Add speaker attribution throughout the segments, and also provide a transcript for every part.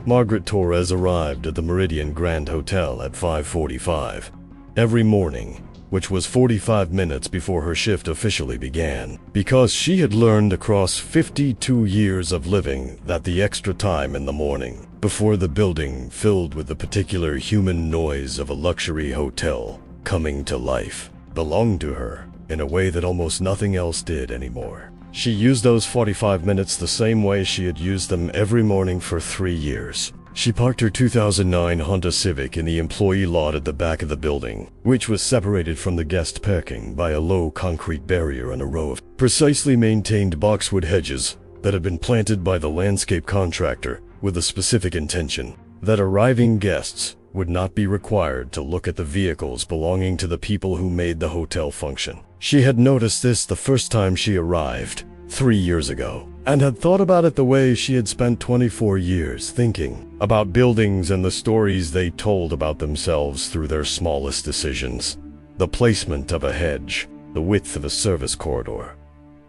Speaker 1: Margaret Torres arrived at the Meridian Grand Hotel at 5:45 every morning, which was 45 minutes before her shift officially began, because she had learned across 52 years of living that the extra time in the morning, before the building filled with the particular human noise of a luxury hotel coming to life, belonged to her in a way that almost nothing else did anymore. She used those 45 minutes the same way she had used them every morning for 3 years. She parked her 2009 Honda Civic in the employee lot at the back of the building, which was separated from the guest parking by a low concrete barrier and a row of precisely maintained boxwood hedges that had been planted by the landscape contractor with the specific intention that arriving guests would not be required to look at the vehicles belonging to the people who made the hotel function. She had noticed this the first time she arrived, 3 years ago, and had thought about it the way she had spent 24 years thinking about buildings and the stories they told about themselves through their smallest decisions. The placement of a hedge, the width of a service corridor,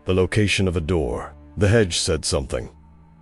Speaker 1: the location of a door. The hedge said something.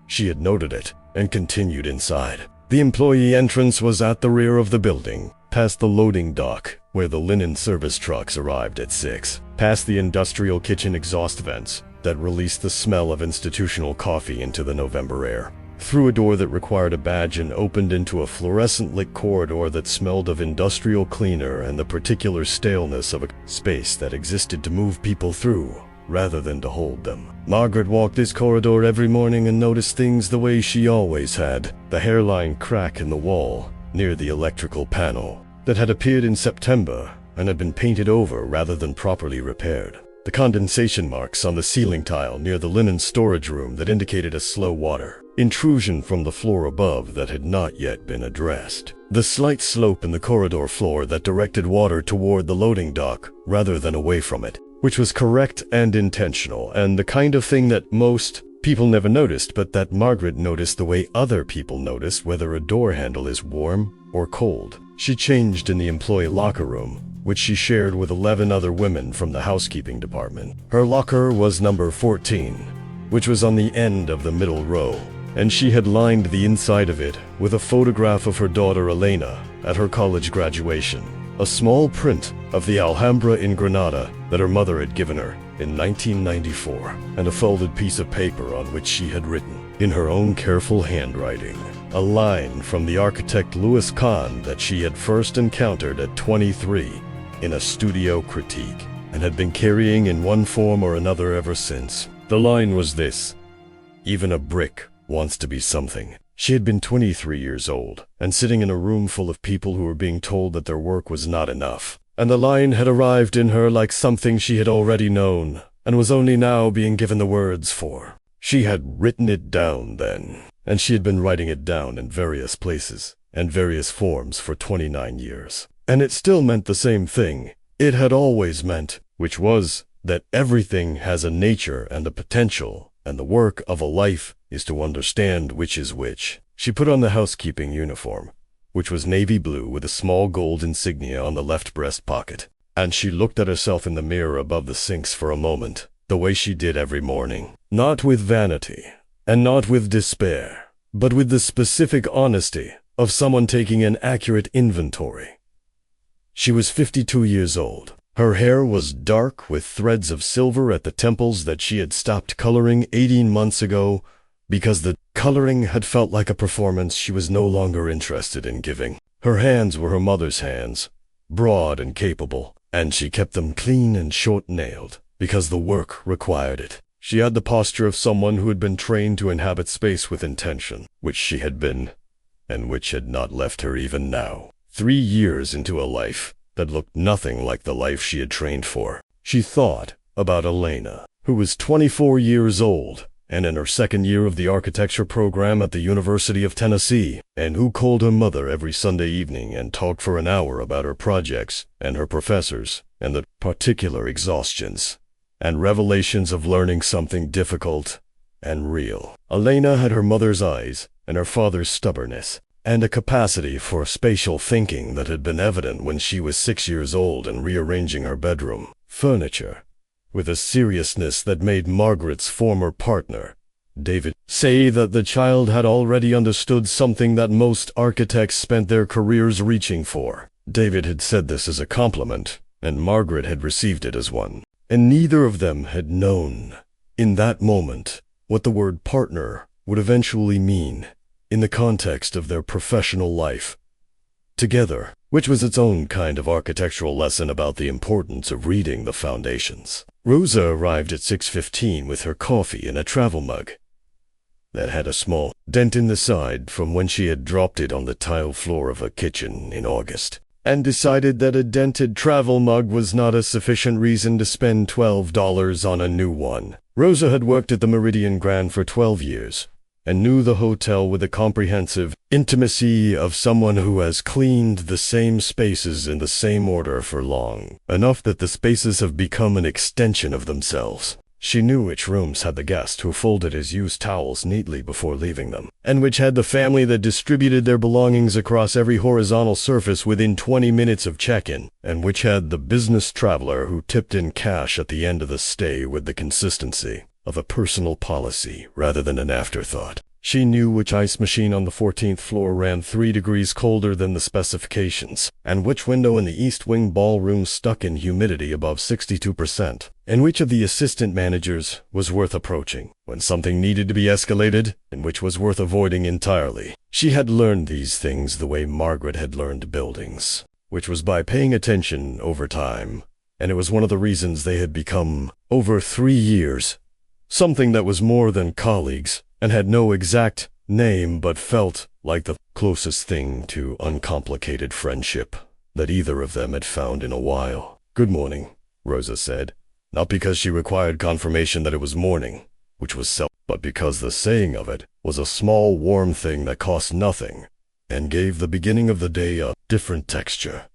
Speaker 1: She had noted it and continued inside. The employee entrance was at the rear of the building, past the loading dock, where the linen service trucks arrived at 6, past the industrial kitchen exhaust vents that released the smell of institutional coffee into the November air, through a door that required a badge and opened into a fluorescent-lit corridor that smelled of industrial cleaner and the particular staleness of a space that existed to move people through rather than to hold them. Margaret walked this corridor every morning and noticed things the way she always had: the hairline crack in the wall near the electrical panel that had appeared in September and had been painted over rather than properly repaired, the condensation marks on the ceiling tile near the linen storage room that indicated a slow water intrusion from the floor above that had not yet been addressed, the slight slope in the corridor floor that directed water toward the loading dock rather than away from it, which was correct and intentional, and the kind of thing that most people never noticed, but that Margaret noticed the way other people notice whether a door handle is warm or cold. She changed in the employee locker room, which she shared with 11 other women from the housekeeping department. Her locker was number 14, which was on the end of the middle row, and she had lined the inside of it with a photograph of her daughter Elena at her college graduation, a small print of the Alhambra in Granada that her mother had given her in 1994, and a folded piece of paper on which she had written, in her own careful handwriting, a line from the architect Louis Kahn that she had first encountered at 23 in a studio critique, and had been carrying in one form or another ever since. The line was this: "Even a brick wants to be something." She had been 23 years old, and sitting in a room full of people who were being told that their work was not enough, and the line had arrived in her like something she had already known, and was only now being given the words for. She had written it down then, and she had been writing it down in various places and various forms for 29 years. And it still meant the same thing it had always meant, which was that everything has a nature and a potential, and the work of a life is to understand which is which. She put on the housekeeping uniform, which was navy blue with a small gold insignia on the left breast pocket, and she looked at herself in the mirror above the sinks for a moment, the way she did every morning, not with vanity, and not with despair, but with the specific honesty of someone taking an accurate inventory. She was 52 years old. Her hair was dark with threads of silver at the temples that she had stopped coloring 18 months ago because the coloring had felt like a performance she was no longer interested in giving. Her hands were her mother's hands, broad and capable, and she kept them clean and short-nailed because the work required it. She had the posture of someone who had been trained to inhabit space with intention, which she had been, and which had not left her even now. 3 years into a life that looked nothing like the life she had trained for. She thought about Elena, who was 24 years old and in her second year of the architecture program at the University of Tennessee, and who called her mother every Sunday evening and talked for an hour about her projects and her professors and the particular exhaustions and revelations of learning something difficult and real. Elena had her mother's eyes and her father's stubbornness, and a capacity for spatial thinking that had been evident when she was 6 years old and rearranging her bedroom furniture with a seriousness that made Margaret's former partner David say that the child had already understood something that most architects spent their careers reaching for. David had said this as a compliment, and Margaret had received it as one. And neither of them had known, in that moment, what the word partner would eventually mean in the context of their professional life together, which was its own kind of architectural lesson about the importance of reading the foundations. Rosa arrived at 6:15 with her coffee in a travel mug that had a small dent in the side from when she had dropped it on the tile floor of a kitchen in August, and decided that a dented travel mug was not a sufficient reason to spend $12 on a new one. Rosa had worked at the Meridian Grand for 12 years, and knew the hotel with the comprehensive intimacy of someone who has cleaned the same spaces in the same order for long enough that the spaces have become an extension of themselves. She knew which rooms had the guest who folded his used towels neatly before leaving them, and which had the family that distributed their belongings across every horizontal surface within 20 minutes of check-in, and which had the business traveler who tipped in cash at the end of the stay with the consistency of a personal policy rather than an afterthought. She knew which ice machine on the 14th floor ran 3 degrees colder than the specifications, and which window in the East Wing ballroom stuck in humidity above 62%, and which of the assistant managers was worth approaching when something needed to be escalated, and which was worth avoiding entirely. She had learned these things the way Margaret had learned buildings, which was by paying attention over time, and it was one of the reasons they had become, over 3 years, something that was more than colleagues, and had no exact name but felt like the closest thing to uncomplicated friendship that either of them had found in a while. "Good morning," Rosa said, not because she required confirmation that it was morning, which was self, but because the saying of it was a small warm thing that cost nothing and gave the beginning of the day a different texture.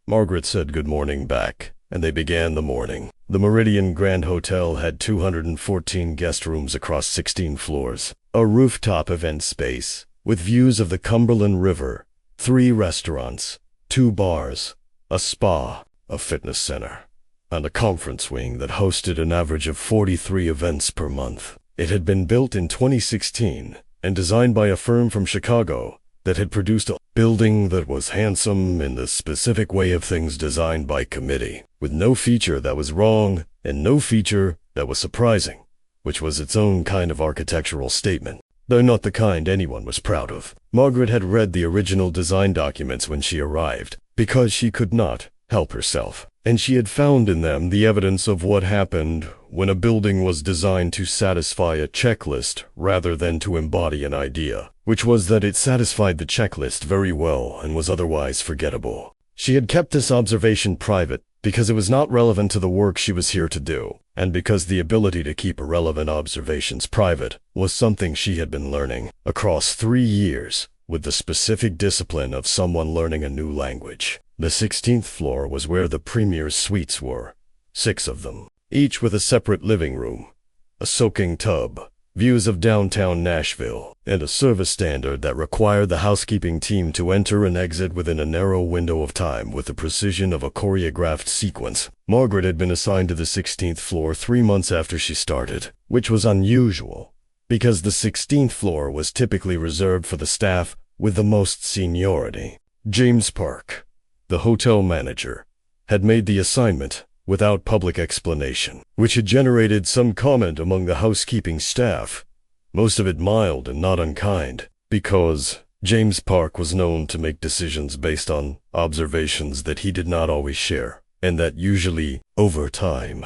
Speaker 1: Margaret said good morning back, and they began the morning. The Meridian Grand Hotel had 214 guest rooms across 16 floors, a rooftop event space with views of the Cumberland River, 3 restaurants, 2 bars, a spa, a fitness center, and a conference wing that hosted an average of 43 events per month. It had been built in 2016 and designed by a firm from Chicago that had produced a building that was handsome in the specific way of things designed by committee, with no feature that was wrong and no feature that was surprising, which was its own kind of architectural statement, though not the kind anyone was proud of. Margaret had read the original design documents when she arrived, because she could not help herself, and she had found in them the evidence of what happened when a building was designed to satisfy a checklist rather than to embody an idea, which was that it satisfied the checklist very well and was otherwise forgettable. She had kept this observation private because it was not relevant to the work she was here to do, and because the ability to keep irrelevant observations private was something she had been learning across 3 years with the specific discipline of someone learning a new language. The 16th floor was where the Premier's suites were, 6 of them, each with a separate living room, a soaking tub, views of downtown Nashville, and a service standard that required the housekeeping team to enter and exit within a narrow window of time with the precision of a choreographed sequence. Margaret had been assigned to the 16th floor 3 months after she started, which was unusual, because the 16th floor was typically reserved for the staff with the most seniority. James Park, the hotel manager, had made the assignment without public explanation, which had generated some comment among the housekeeping staff, most of it mild and not unkind, because James Park was known to make decisions based on observations that he did not always share, and that usually, over time,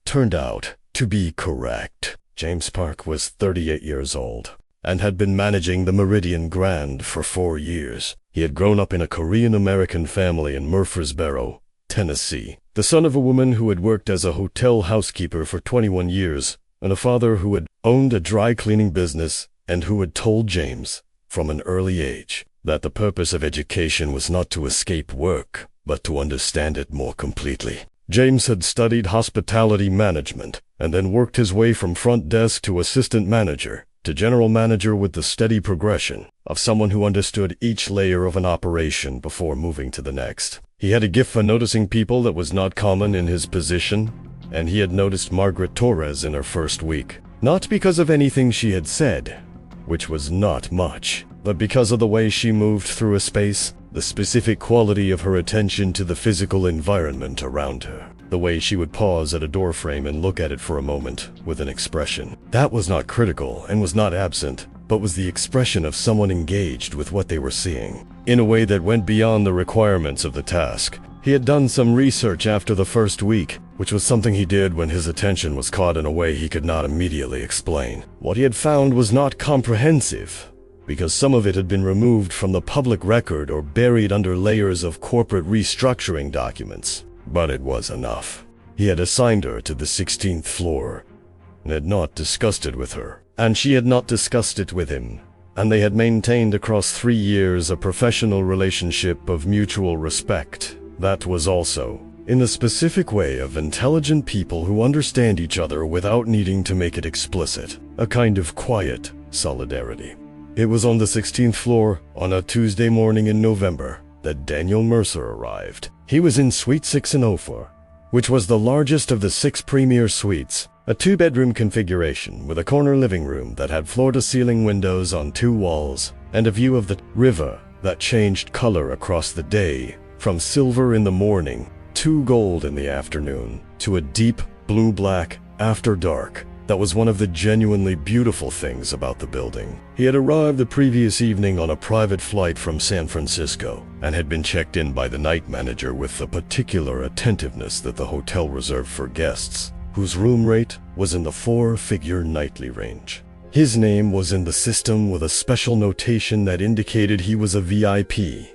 Speaker 1: turned out to be correct. James Park was 38 years old and had been managing the Meridian Grand for 4 years. He had grown up in a Korean-American family in Murfreesboro, Tennessee, the son of a woman who had worked as a hotel housekeeper for 21 years, and a father who had owned a dry cleaning business and who had told James, from an early age, that the purpose of education was not to escape work, but to understand it more completely. James had studied hospitality management, and then worked his way from front desk to assistant manager, to general manager with the steady progression of someone who understood each layer of an operation before moving to the next. He had a gift for noticing people that was not common in his position, and he had noticed Margaret Torres in her first week. Not because of anything she had said, which was not much, but because of the way she moved through a space, the specific quality of her attention to the physical environment around her. The way she would pause at a doorframe and look at it for a moment with an expression. That was not critical and was not absent, but was the expression of someone engaged with what they were seeing, in a way that went beyond the requirements of the task. He had done some research after the first week, which was something he did when his attention was caught in a way he could not immediately explain. What he had found was not comprehensive, because some of it had been removed from the public record or buried under layers of corporate restructuring documents. But it was enough. He had assigned her to the 16th floor, and had not discussed it with her, and she had not discussed it with him, and they had maintained across 3 years a professional relationship of mutual respect. That was also in the specific way of intelligent people who understand each other without needing to make it explicit, a kind of quiet solidarity. It was on the 16th floor, on a Tuesday morning in November, that Daniel Mercer arrived. He was in Suite 604, which was the largest of the 6 premier suites, a 2-bedroom configuration with a corner living room that had floor-to-ceiling windows on 2 walls and a view of the river that changed color across the day, from silver in the morning to gold in the afternoon, to a deep blue-black after dark. That was one of the genuinely beautiful things about the building. He had arrived the previous evening on a private flight from San Francisco and had been checked in by the night manager with the particular attentiveness that the hotel reserved for guests, whose room rate was in the 4-figure nightly range. His name was in the system with a special notation that indicated he was a VIP,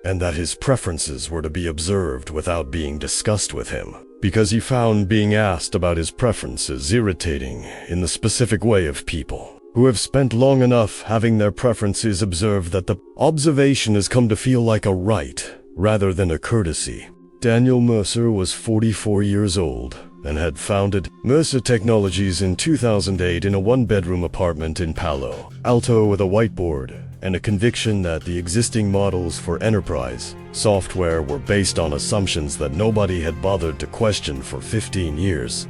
Speaker 1: and that his preferences were to be observed without being discussed with him, because he found being asked about his preferences irritating in the specific way of people who have spent long enough having their preferences observed that the observation has come to feel like a right rather than a courtesy. Daniel Mercer was 44 years old and had founded Mercer Technologies in 2008 in a 1-bedroom apartment in Palo Alto with a whiteboard and a conviction that the existing models for enterprise software were based on assumptions that nobody had bothered to question for 15 years,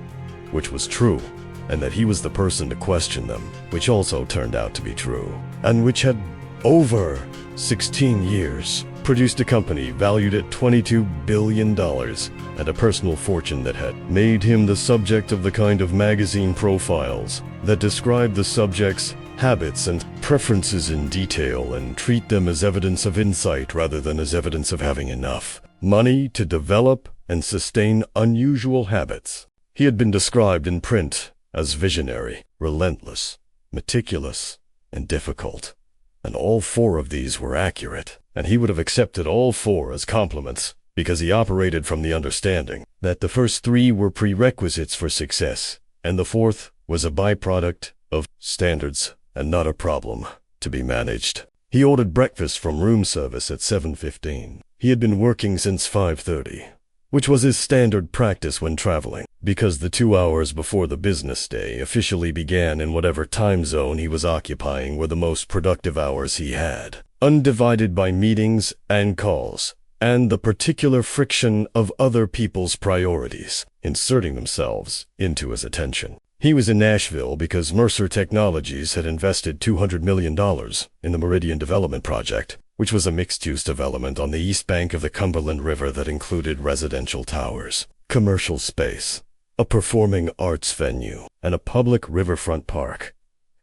Speaker 1: which was true, and that he was the person to question them, which also turned out to be true, and which had, over 16 years, produced a company valued at $22 billion and a personal fortune that had made him the subject of the kind of magazine profiles that describe the subject's habits and preferences in detail and treat them as evidence of insight rather than as evidence of having enough money to develop and sustain unusual habits. He had been described in print as visionary, relentless, meticulous, and difficult, and all 4 of these were accurate, and he would have accepted all 4 as compliments because he operated from the understanding that the first 3 were prerequisites for success, and the 4th was a byproduct of standards and not a problem to be managed. He ordered breakfast from room service at 7:15. He had been working since 5:30, which was his standard practice when traveling, because the 2 hours before the business day officially began in whatever time zone he was occupying were the most productive hours he had, undivided by meetings and calls, and the particular friction of other people's priorities inserting themselves into his attention. He was in Nashville because Mercer Technologies had invested $200 million in the Meridian Development Project, which was a mixed-use development on the east bank of the Cumberland River that included residential towers, commercial space, a performing arts venue, and a public riverfront park,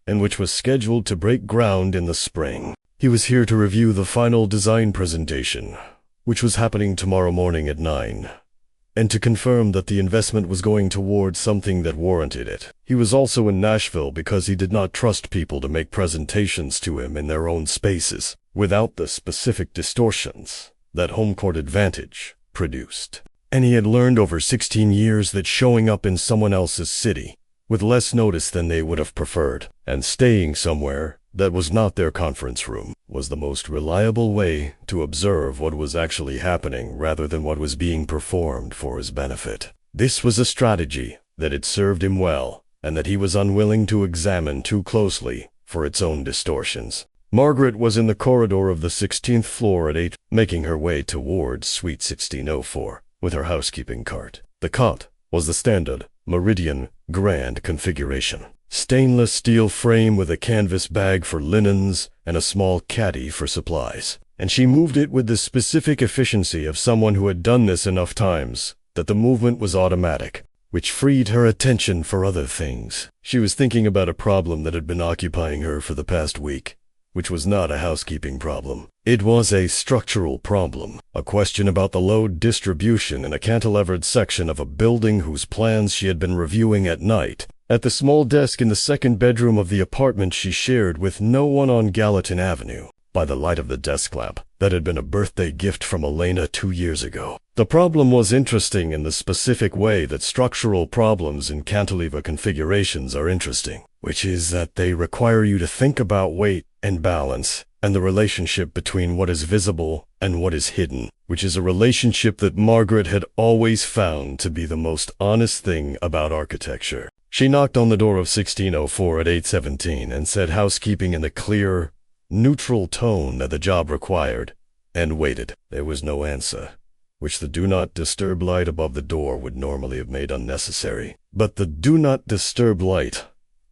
Speaker 1: and which was scheduled to break ground in the spring. He was here to review the final design presentation, which was happening tomorrow morning at 9. And to confirm that the investment was going towards something that warranted it. He was also in Nashville because he did not trust people to make presentations to him in their own spaces without the specific distortions that home court advantage produced. And he had learned over 16 years that showing up in someone else's city with less notice than they would have preferred and staying somewhere that was not their conference room was the most reliable way to observe what was actually happening rather than what was being performed for his benefit. This was a strategy that had served him well and that he was unwilling to examine too closely for its own distortions. Margaret was in the corridor of the 16th floor at 8, making her way towards Suite 1604 with her housekeeping cart. The cot was the standard Meridian Grand configuration, stainless steel frame with a canvas bag for linens and a small caddy for supplies. And she moved it with the specific efficiency of someone who had done this enough times that the movement was automatic, which freed her attention for other things. She was thinking about a problem that had been occupying her for the past week, which was not a housekeeping problem. It was a structural problem, a question about the load distribution in a cantilevered section of a building whose plans she had been reviewing at night, at the small desk in the second bedroom of the apartment she shared with no one on Gallatin Avenue, by the light of the desk lamp that had been a birthday gift from Elena 2 years ago. The problem was interesting in the specific way that structural problems in cantilever configurations are interesting, which is that they require you to think about weight and balance and the relationship between what is visible and what is hidden, which is a relationship that Margaret had always found to be the most honest thing about architecture. She knocked on the door of 1604 at 8:17 and said housekeeping in the clear, neutral tone that the job required, and waited. There was no answer, which the do not disturb light above the door would normally have made unnecessary. But the do not disturb light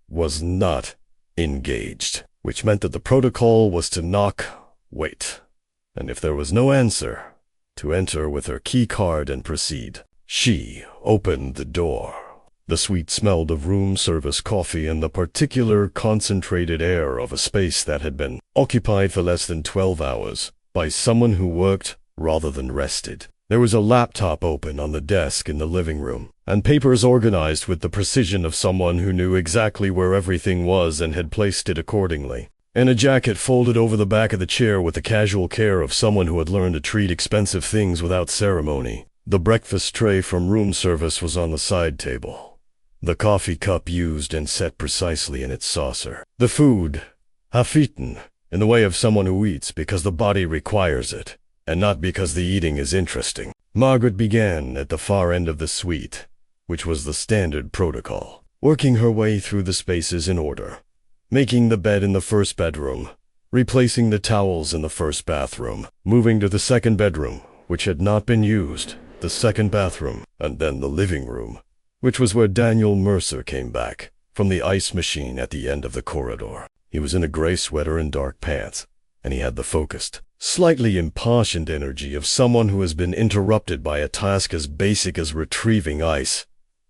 Speaker 1: was not engaged, which meant that the protocol was to knock, wait, and if there was no answer, to enter with her key card and proceed. She opened the door. The suite smelled of room service coffee and the particular concentrated air of a space that had been occupied for less than 12 hours by someone who worked rather than rested. There was a laptop open on the desk in the living room, and papers organized with the precision of someone who knew exactly where everything was and had placed it accordingly, and a jacket folded over the back of the chair with the casual care of someone who had learned to treat expensive things without ceremony. The breakfast tray from room service was on the side table, the coffee cup used and set precisely in its saucer. The food, half-eaten, in the way of someone who eats because the body requires it, and not because the eating is interesting. Margaret began at the far end of the suite, which was the standard protocol, working her way through the spaces in order, making the bed in the first bedroom, replacing the towels in the first bathroom, moving to the second bedroom, which had not been used, the second bathroom, and then the living room, which was where Daniel Mercer came back from the ice machine at the end of the corridor. He was in a gray sweater and dark pants, and he had the focused, slightly impassioned energy of someone who has been interrupted by a task as basic as retrieving ice,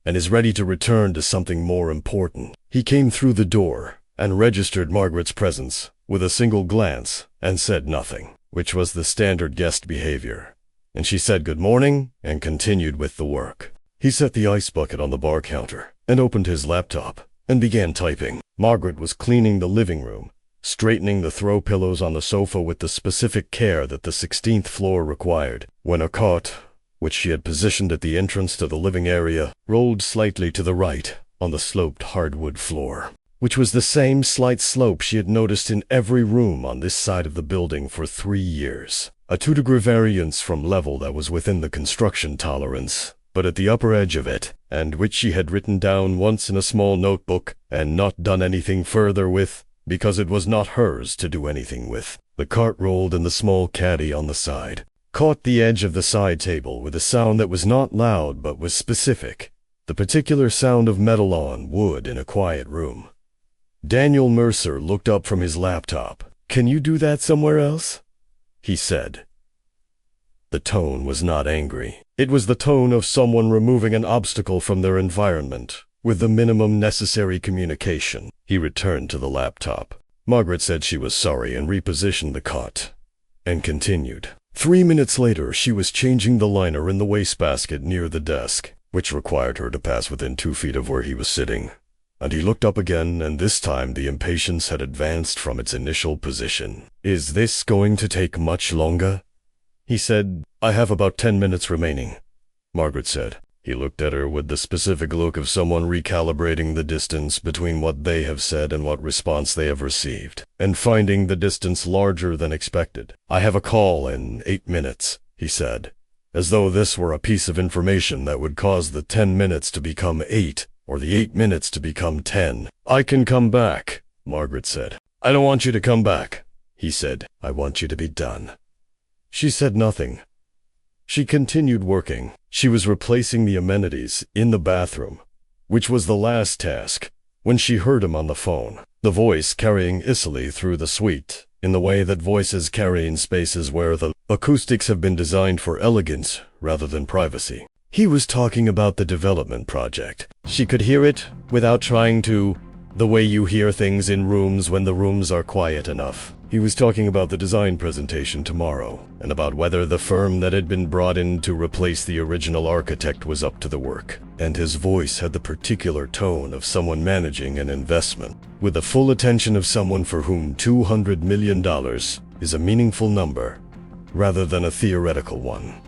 Speaker 1: and is ready to return to something more important. He came through the door and registered Margaret's presence with a single glance and said nothing, which was the standard guest behavior, and she said good morning and continued with the work. He set the ice bucket on the bar counter and opened his laptop and began typing. Margaret was cleaning the living room, straightening the throw pillows on the sofa with the specific care that the 16th floor required, when a cot, which she had positioned at the entrance to the living area, rolled slightly to the right on the sloped hardwood floor, which was the same slight slope she had noticed in every room on this side of the building for 3 years. A 2-degree variance from level that was within the construction tolerance, but at the upper edge of it, and which she had written down once in a small notebook and not done anything further with, because it was not hers to do anything with. The cart rolled in the small caddy on the side, caught the edge of the side table with a sound that was not loud but was specific, the particular sound of metal on wood in a quiet room. Daniel Mercer looked up from his laptop. "Can you do that somewhere else?" he said. The tone was not angry. It was the tone of someone removing an obstacle from their environment with the minimum necessary communication. He returned to the laptop. Margaret said she was sorry and repositioned the cot, and continued. 3 minutes later, she was changing the liner in the wastebasket near the desk, which required her to pass within 2 feet of where he was sitting. And he looked up again, and this time the impatience had advanced from its initial position. "Is this going to take much longer?" he said. "I have about 10 minutes remaining," Margaret said. He looked at her with the specific look of someone recalibrating the distance between what they have said and what response they have received, and finding the distance larger than expected. "I have a call in 8 minutes, he said, as though this were a piece of information that would cause the 10 minutes to become 8, or the 8 minutes to become 10. "I can come back," Margaret said. "I don't want you to come back," he said. "I want you to be done." She said nothing. She continued working. She was replacing the amenities in the bathroom, which was the last task, when she heard him on the phone, the voice carrying easily through the suite, in the way that voices carry in spaces where the acoustics have been designed for elegance rather than privacy. He was talking about the development project. She could hear it without trying to, the way you hear things in rooms when the rooms are quiet enough. He was talking about the design presentation tomorrow, and about whether the firm that had been brought in to replace the original architect was up to the work. And his voice had the particular tone of someone managing an investment, with the full attention of someone for whom $200 million is a meaningful number, rather than a theoretical one.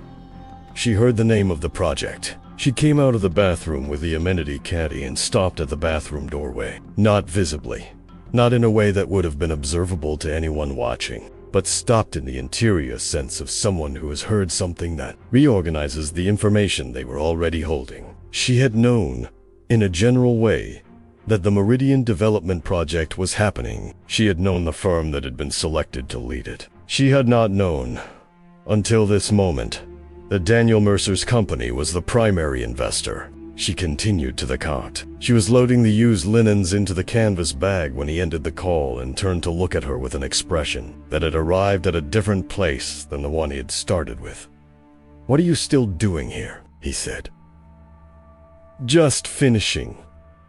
Speaker 1: She heard the name of the project. She came out of the bathroom with the amenity caddy and stopped at the bathroom doorway. Not visibly. Not in a way that would have been observable to anyone watching, but stopped in the interior sense of someone who has heard something that reorganizes the information they were already holding. She had known, in a general way, that the Meridian Development Project was happening. She had known the firm that had been selected to lead it. She had not known, until this moment, that Daniel Mercer's company was the primary investor. She continued to the cart. She was loading the used linens into the canvas bag when he ended the call and turned to look at her with an expression that had arrived at a different place than the one he had started with. "What are you still doing here?" he said. "Just finishing,"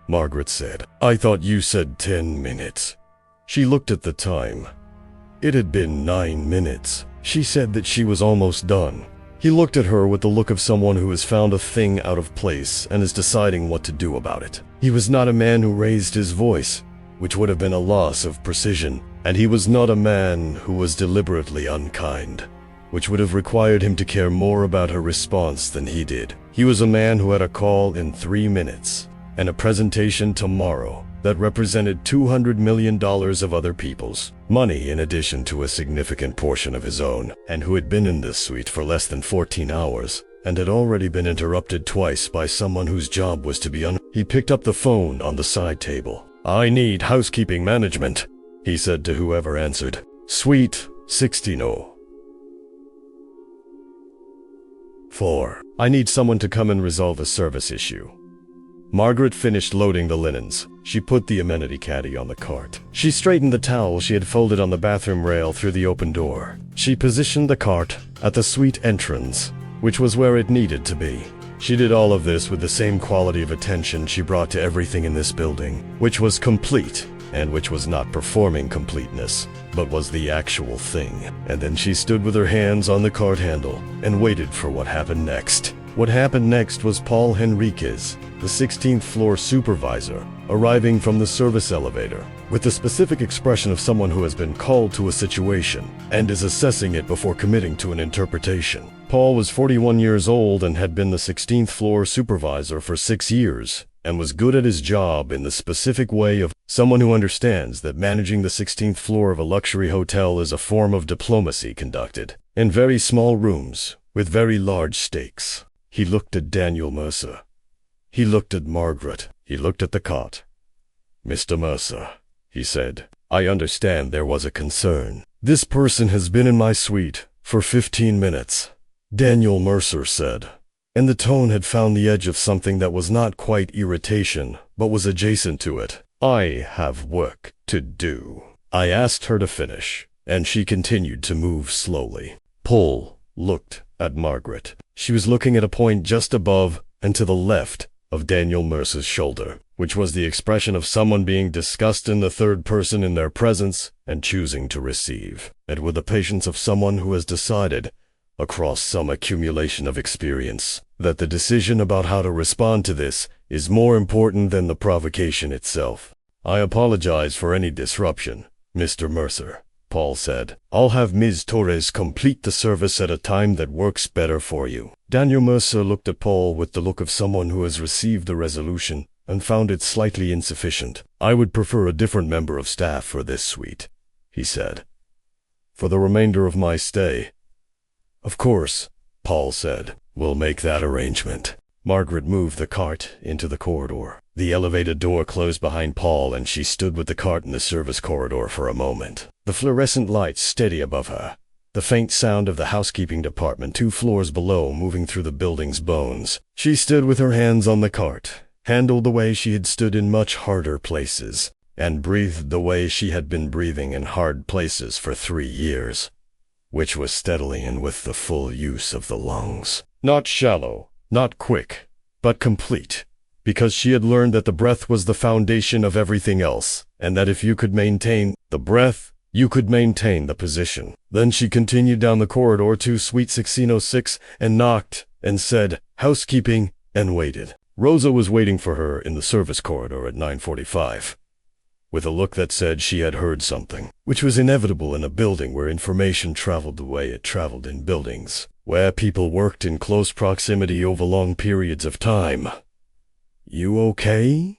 Speaker 1: Margaret said. "I thought you said 10 minutes. She looked at the time. It had been 9 minutes. She said that she was almost done. He looked at her with the look of someone who has found a thing out of place and is deciding what to do about it. He was not a man who raised his voice, which would have been a loss of precision, and he was not a man who was deliberately unkind, which would have required him to care more about her response than he did. He was a man who had a call in 3 minutes and a presentation tomorrow that represented $200 million of other people's money in addition to a significant portion of his own, and who had been in this suite for less than 14 hours and had already been interrupted twice by someone whose job was to be He picked up the phone on the side table. "I need housekeeping management," he said to whoever answered. "Suite 1604. I need someone to come and resolve a service issue." Margaret finished loading the linens. She put the amenity caddy on the cart. She straightened the towel she had folded on the bathroom rail through the open door. She positioned the cart at the suite entrance, which was where it needed to be. She did all of this with the same quality of attention she brought to everything in this building, which was complete, and which was not performing completeness, but was the actual thing. And then she stood with her hands on the cart handle and waited for what happened next. What happened next was Paul Henriquez, the 16th floor supervisor, arriving from the service elevator, with the specific expression of someone who has been called to a situation and is assessing it before committing to an interpretation. Paul was 41 years old and had been the 16th floor supervisor for 6 years, and was good at his job in the specific way of someone who understands that managing the 16th floor of a luxury hotel is a form of diplomacy conducted in very small rooms with very large stakes. He looked at Daniel Mercer. He looked at Margaret. He looked at the cot. "Mr. Mercer," he said, "I understand there was a concern. This person has been in my suite for 15 minutes. Daniel Mercer said, and the tone had found the edge of something that was not quite irritation, but was adjacent to it. "I have work to do." I asked her to finish, and she continued to move slowly. Paul looked at Margaret. She was looking at a point just above and to the left of Daniel Mercer's shoulder, which was the expression of someone being discussed in the third person in their presence and choosing to receive, and with the patience of someone who has decided, across some accumulation of experience, that the decision about how to respond to this is more important than the provocation itself. "I apologize for any disruption, Mr. Mercer," Paul said. "I'll have Ms. Torres complete the service at a time that works better for you." Daniel Mercer looked at Paul with the look of someone who has received a resolution and found it slightly insufficient. "I would prefer a different member of staff for this suite," he said, "for the remainder of my stay." "Of course," Paul said. "We'll make that arrangement." Margaret moved the cart into the corridor. The elevator door closed behind Paul, and she stood with the cart in the service corridor for a moment. The fluorescent lights steady above her. The faint sound of the housekeeping department 2 floors below moving through the building's bones. She stood with her hands on the cart, handled the way she had stood in much harder places, and breathed the way she had been breathing in hard places for 3 years, which was steadily and with the full use of the lungs. Not shallow, not quick, but complete, because she had learned that the breath was the foundation of everything else, and that if you could maintain the breath, you could maintain the position. Then she continued down the corridor to Suite 1606 and knocked and said, "Housekeeping," and waited. Rosa was waiting for her in the service corridor at 9:45, with a look that said she had heard something, which was inevitable in a building where information traveled the way it traveled in buildings, where people worked in close proximity over long periods of time. "You okay?"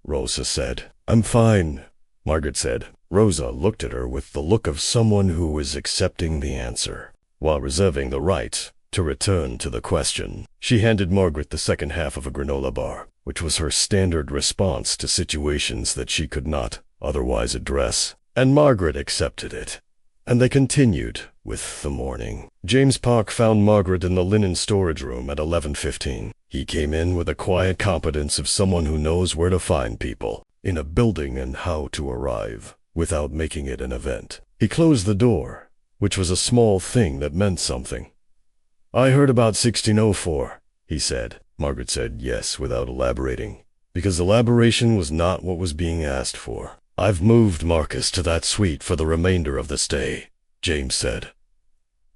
Speaker 1: Rosa said. "I'm fine," Margaret said. Rosa looked at her with the look of someone who was accepting the answer, while reserving the right to return to the question. She handed Margaret the second half of a granola bar, which was her standard response to situations that she could not otherwise address, and Margaret accepted it. And they continued with the morning. James Park found Margaret in the linen storage room at 11:15. He came in with the quiet competence of someone who knows where to find people in a building and how to arrive, without making it an event. He closed the door, which was a small thing that meant something. "I heard about 1604, he said. Margaret said yes without elaborating, because elaboration was not what was being asked for. "I've moved Marcus to that suite for the remainder of the stay," James said.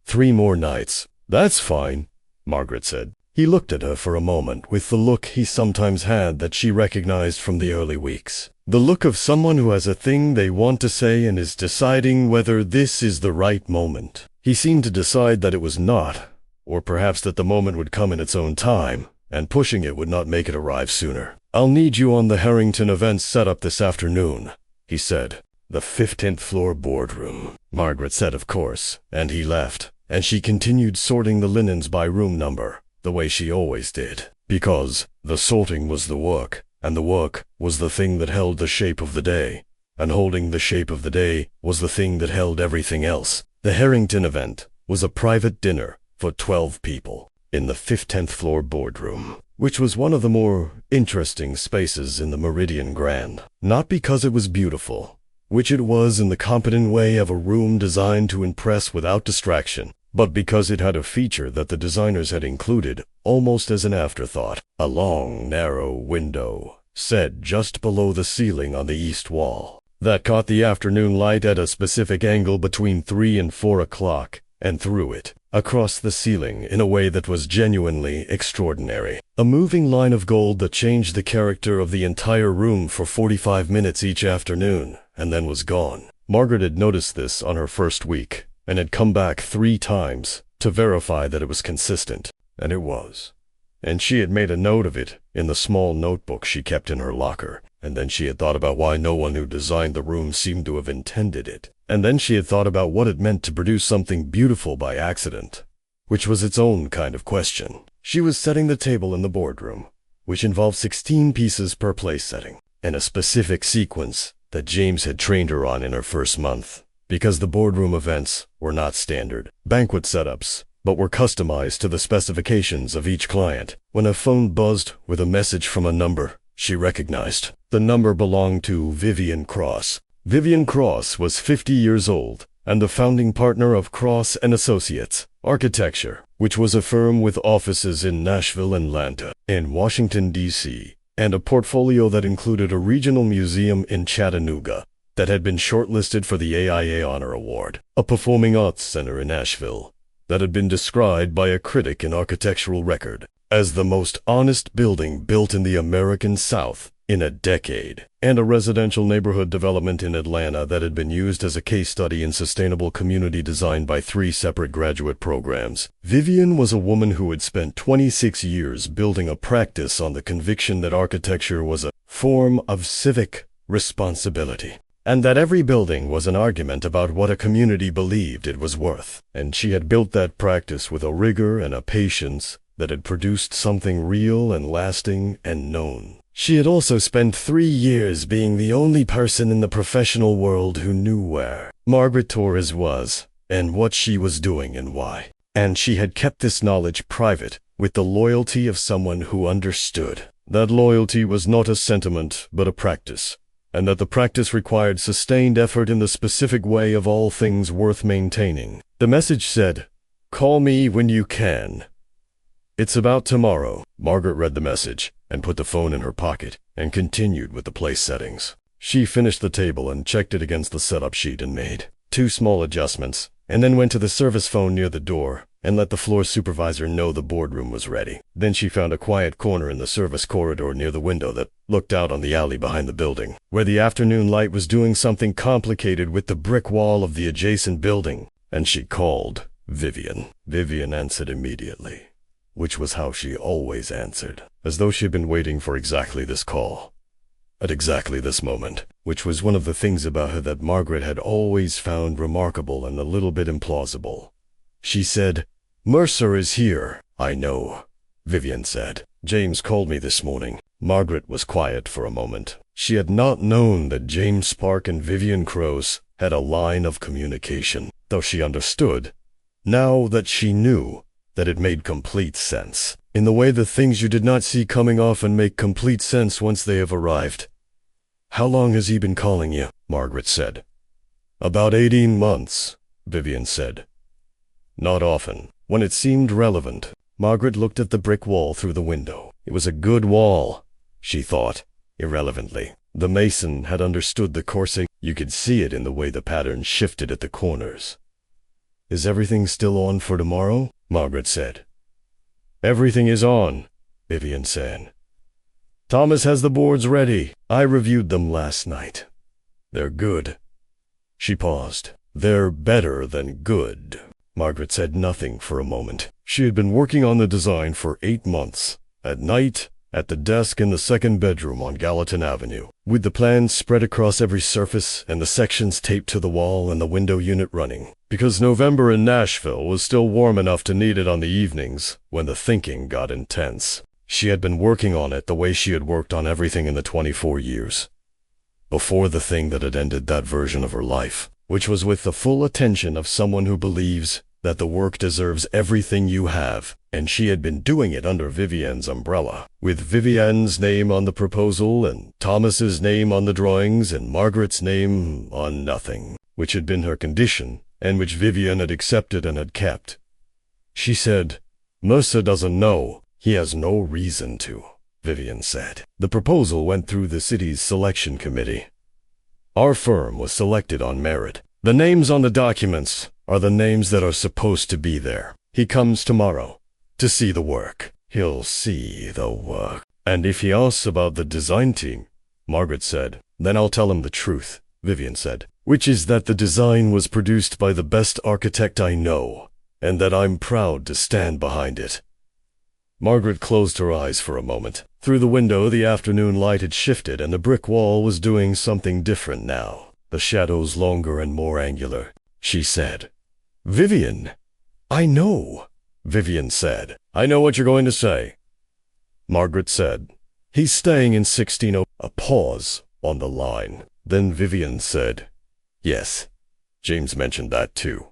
Speaker 1: 3 more nights. "That's fine," Margaret said. He looked at her for a moment with the look he sometimes had that she recognized from the early weeks. The look of someone who has a thing they want to say and is deciding whether this is the right moment. He seemed to decide that it was not, or perhaps that the moment would come in its own time, and pushing it would not make it arrive sooner. "I'll need you on the Harrington events setup this afternoon," he said. "The 15th floor boardroom." Margaret said of course, and he left, and she continued sorting the linens by room number, the way she always did, because the sorting was the work, and the work was the thing that held the shape of the day, and holding the shape of the day was the thing that held everything else. The Harrington event was a private dinner for 12 people in the 15th floor boardroom, which was one of the more interesting spaces in the Meridian Grand. Not because it was beautiful, which it was in the competent way of a room designed to impress without distraction, but because it had a feature that the designers had included almost as an afterthought: a long, narrow window set just below the ceiling on the east wall that caught the afternoon light at a specific angle between 3 and 4 o'clock and threw it across the ceiling in a way that was genuinely extraordinary. A moving line of gold that changed the character of the entire room for 45 minutes each afternoon and then was gone. Margaret had noticed this on her first week and had come back 3 times to verify that it was consistent, and it was. And she had made a note of it in the small notebook she kept in her locker, and then she had thought about why no one who designed the room seemed to have intended it, and then she had thought about what it meant to produce something beautiful by accident, which was its own kind of question. She was setting the table in the boardroom, which involved 16 pieces per place setting, and a specific sequence that James had trained her on in her first month, because the boardroom events were not standard banquet setups, but were customized to the specifications of each client. When a phone buzzed with a message from a number she recognized, the number belonged to Vivian Cross. Vivian Cross was 50 years old and the founding partner of Cross & Associates Architecture, which was a firm with offices in Nashville and Atlanta, in Washington, D.C., and a portfolio that included a regional museum in Chattanooga that had been shortlisted for the AIA Honor Award, a performing arts center in Nashville that had been described by a critic in Architectural Record as the most honest building built in the American South in a decade, and a residential neighborhood development in Atlanta that had been used as a case study in sustainable community design by 3 separate graduate programs. Vivian was a woman who had spent 26 years building a practice on the conviction that architecture was a form of civic responsibility, and that every building was an argument about what a community believed it was worth. And she had built that practice with a rigor and a patience that had produced something real and lasting and known. She had also spent 3 years being the only person in the professional world who knew where Margaret Torres was, and what she was doing and why. And she had kept this knowledge private with the loyalty of someone who understood that loyalty was not a sentiment but a practice, and that the practice required sustained effort in the specific way of all things worth maintaining. The message said, "Call me when you can. It's about tomorrow." Margaret read the message and put the phone in her pocket and continued with the place settings. She finished the table and checked it against the setup sheet and made 2 small adjustments, and then went to the service phone near the door and let the floor supervisor know the boardroom was ready. Then she found a quiet corner in the service corridor near the window that looked out on the alley behind the building, where the afternoon light was doing something complicated with the brick wall of the adjacent building, and she called Vivian. Vivian answered immediately, which was how she always answered, as though she had been waiting for exactly this call, at exactly this moment, which was one of the things about her that Margaret had always found remarkable and a little bit implausible. She said, "Mercer is here." "I know," Vivian said. "James called me this morning." Margaret was quiet for a moment. She had not known that James Spark and Vivian Crouse had a line of communication, though she understood, now that she knew, that it made complete sense. In the way the things you did not see coming often make complete sense once they have arrived. "How long has he been calling you?" Margaret said. "About 18 months, Vivian said. "Not often." When it seemed relevant, Margaret looked at the brick wall through the window. It was a good wall, she thought, irrelevantly. The mason had understood the coursing. You could see it in the way the pattern shifted at the corners. "Is everything still on for tomorrow?" Margaret said. "Everything is on," Vivian said. "Thomas has the boards ready. I reviewed them last night. They're good." She paused. "They're better than good." Margaret said nothing for a moment. She had been working on the design for 8 months, at night, at the desk in the second bedroom on Gallatin Avenue, with the plans spread across every surface and the sections taped to the wall and the window unit running, because November in Nashville was still warm enough to need it on the evenings when the thinking got intense. She had been working on it the way she had worked on everything in the 24 years before the thing that had ended that version of her life, which was with the full attention of someone who believes that the work deserves everything you have, and she had been doing it under Vivian's umbrella, with Vivian's name on the proposal and Thomas's name on the drawings and Margaret's name on nothing, which had been her condition and which Vivian had accepted and had kept. She said, "Mercer doesn't know. He has no reason to," Vivian said. The proposal went through the city's selection committee. Our firm was selected on merit. The names on the documents are the names that are supposed to be there. He comes tomorrow to see the work. He'll see the work. And if he asks about the design team, Margaret said, "then I'll tell him the truth," Vivian said, "which is that the design was produced by the best architect I know, and that I'm proud to stand behind it." Margaret closed her eyes for a moment. Through the window, the afternoon light had shifted, and the brick wall was doing something different now. The shadows longer and more angular. She said, "Vivian, I know." Vivian said, "I know what you're going to say." Margaret said, "He's staying in 16 A pause on the line. Then Vivian said, "Yes, James mentioned that too."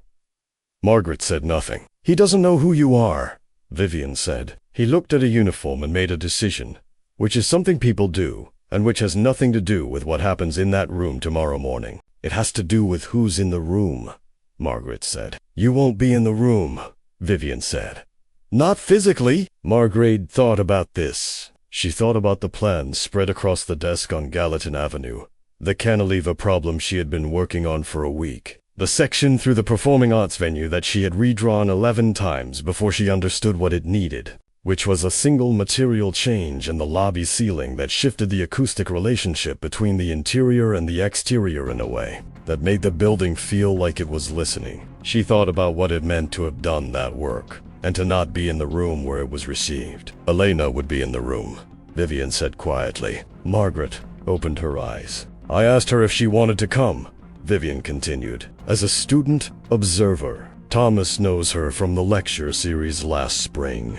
Speaker 1: Margaret said nothing. "He doesn't know who you are," Vivian said. "He looked at a uniform and made a decision, which is something people do, and which has nothing to do with what happens in that room tomorrow morning. It has to do with who's in the room," Margaret said. "You won't be in the room," Vivian said. "Not physically." Margaret thought about this. She thought about the plans spread across the desk on Gallatin Avenue, the cantilever problem she had been working on for a week, the section through the performing arts venue that she had redrawn 11 times before she understood what it needed, which was a single material change in the lobby ceiling that shifted the acoustic relationship between the interior and the exterior in a way that made the building feel like it was listening. She thought about what it meant to have done that work, and to not be in the room where it was received. "Elena would be in the room," Vivian said quietly. Margaret opened her eyes. "I asked her if she wanted to come," Vivian continued, "as a student observer. Thomas knows her from the lecture series last spring.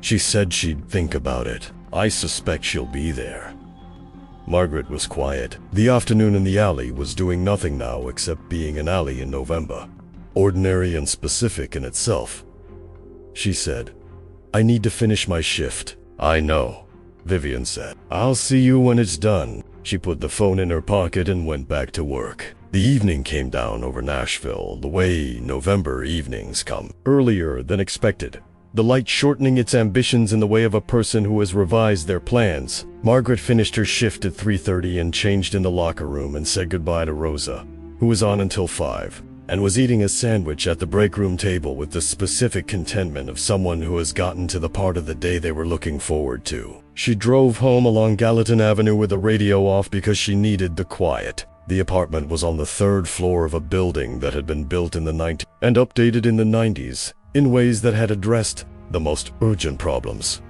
Speaker 1: She said she'd think about it. I suspect she'll be there." Margaret was quiet. The afternoon in the alley was doing nothing now except being an alley in November, ordinary and specific in itself. She said, "I need to finish my shift." "I know," Vivian said. "I'll see you when it's done." She put the phone in her pocket and went back to work. The evening came down over Nashville the way November evenings come, earlier than expected. The light shortening its ambitions in the way of a person who has revised their plans. Margaret finished her shift at 3:30 and changed in the locker room and said goodbye to Rosa, who was on until 5, and was eating a sandwich at the break room table with the specific contentment of someone who has gotten to the part of the day they were looking forward to. She drove home along Gallatin Avenue with the radio off because she needed the quiet. The apartment was on the 3rd floor of a building that had been built in the 90s and updated in the 90s in ways that had addressed the most urgent problems,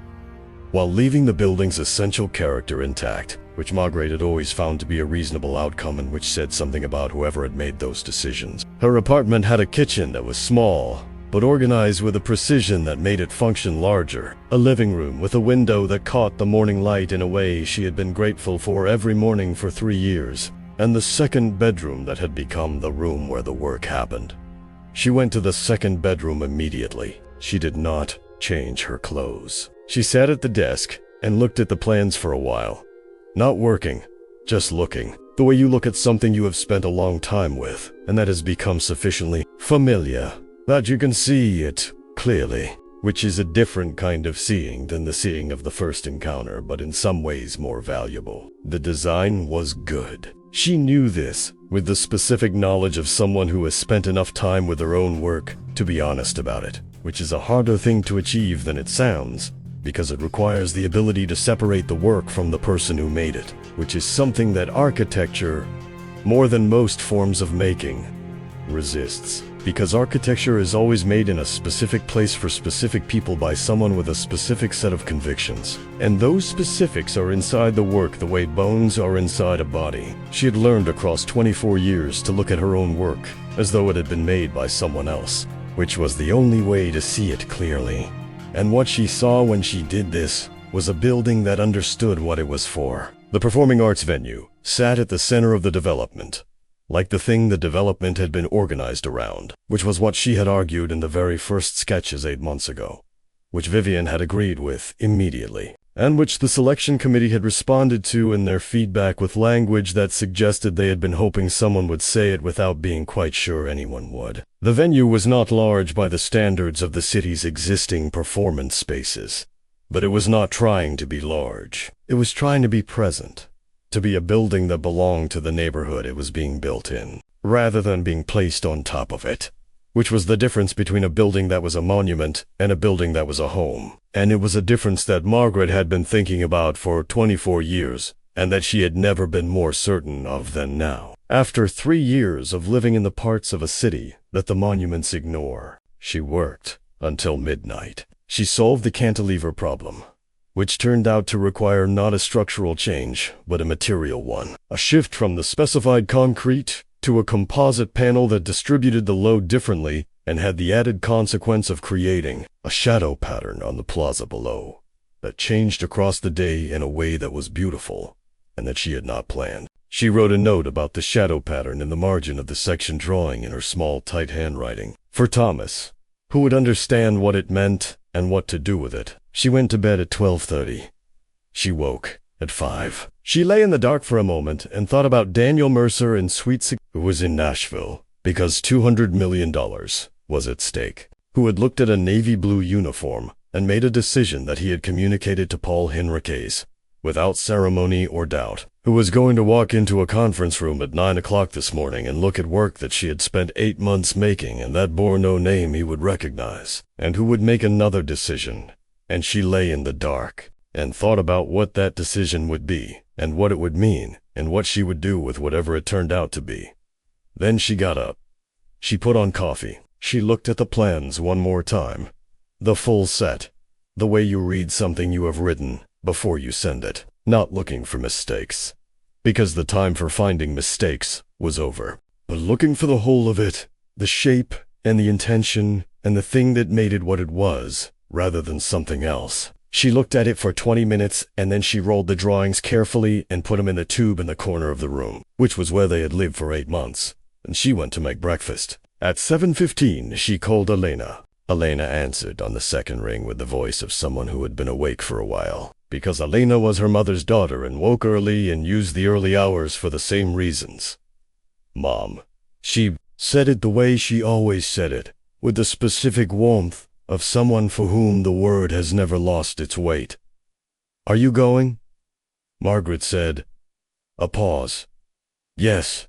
Speaker 1: while leaving the building's essential character intact, which Margaret had always found to be a reasonable outcome and which said something about whoever had made those decisions. Her apartment had a kitchen that was small, but organized with a precision that made it function larger, a living room with a window that caught the morning light in a way she had been grateful for every morning for 3 years, and the second bedroom that had become the room where the work happened. She went to the second bedroom immediately. She did not change her clothes. She sat at the desk and looked at the plans for a while. Not working, just looking. The way you look at something you have spent a long time with, and that has become sufficiently familiar that you can see it clearly, which is a different kind of seeing than the seeing of the first encounter, but in some ways more valuable. The design was good. She knew this with the specific knowledge of someone who has spent enough time with her own work to be honest about it, which is a harder thing to achieve than it sounds, because it requires the ability to separate the work from the person who made it, which is something that architecture, more than most forms of making, resists. Because architecture is always made in a specific place for specific people by someone with a specific set of convictions. And those specifics are inside the work the way bones are inside a body. She had learned across 24 years to look at her own work as though it had been made by someone else, which was the only way to see it clearly. And what she saw when she did this was a building that understood what it was for. The performing arts venue sat at the center of the development, like the thing the development had been organized around, which was what she had argued in the very first sketches 8 months ago, which Vivian had agreed with immediately, and which the selection committee had responded to in their feedback with language that suggested they had been hoping someone would say it without being quite sure anyone would. The venue was not large by the standards of the city's existing performance spaces, but it was not trying to be large. It was trying to be present, to be a building that belonged to the neighborhood it was being built in, rather than being placed on top of it, which was the difference between a building that was a monument and a building that was a home. And it was a difference that Margaret had been thinking about for 24 years, and that she had never been more certain of than now. After 3 years of living in the parts of a city that the monuments ignore, she worked until midnight. She solved the cantilever problem, which turned out to require not a structural change, but a material one. A shift from the specified concrete to a composite panel that distributed the load differently and had the added consequence of creating a shadow pattern on the plaza below that changed across the day in a way that was beautiful and that she had not planned. She wrote a note about the shadow pattern in the margin of the section drawing in her small, tight handwriting for Thomas, who would understand what it meant and what to do with it. She went to bed at 12:30. She woke at 5. She lay in the dark for a moment and thought about Daniel Mercer and who was in Nashville because $200 million was at stake, who had looked at a navy blue uniform and made a decision that he had communicated to Paul Henriques without ceremony or doubt, who was going to walk into a conference room at 9 o'clock this morning and look at work that she had spent 8 months making and that bore no name he would recognize, and who would make another decision. And she lay in the dark and thought about what that decision would be and what it would mean and what she would do with whatever it turned out to be. Then she got up. She put on coffee. She looked at the plans one more time. The full set. The way you read something you have written before you send it, not looking for mistakes, because the time for finding mistakes was over, but looking for the whole of it, the shape and the intention and the thing that made it what it was, rather than something else. She looked at it for 20 minutes and then she rolled the drawings carefully and put them in the tube in the corner of the room, which was where they had lived for 8 months, and she went to make breakfast. At 7:15, she called Elena. Elena answered on the second ring with the voice of someone who had been awake for a while. because Elena was her mother's daughter and woke early and used the early hours for the same reasons. Mom. She said it the way she always said it, with the specific warmth of someone for whom the word has never lost its weight. Are you going? Margaret said. A pause. Yes,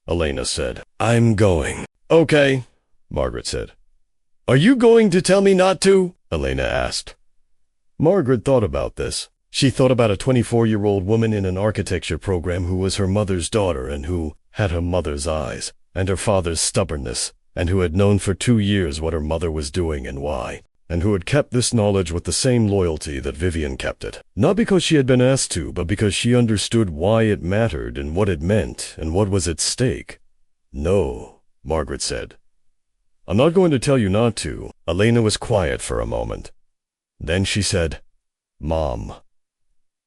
Speaker 1: Elena said. I'm going. Okay, Margaret said. Are you going to tell me not to? Elena asked. Margaret thought about this. She thought about a 24-year-old woman in an architecture program who was her mother's daughter and who had her mother's eyes and her father's stubbornness, and who had known for 2 years what her mother was doing and why, and who had kept this knowledge with the same loyalty that Vivian kept it. Not because she had been asked to, but because she understood why it mattered and what it meant and what was at stake. No, Margaret said. I'm not going to tell you not to. Elena was quiet for a moment. Then she said, Mom,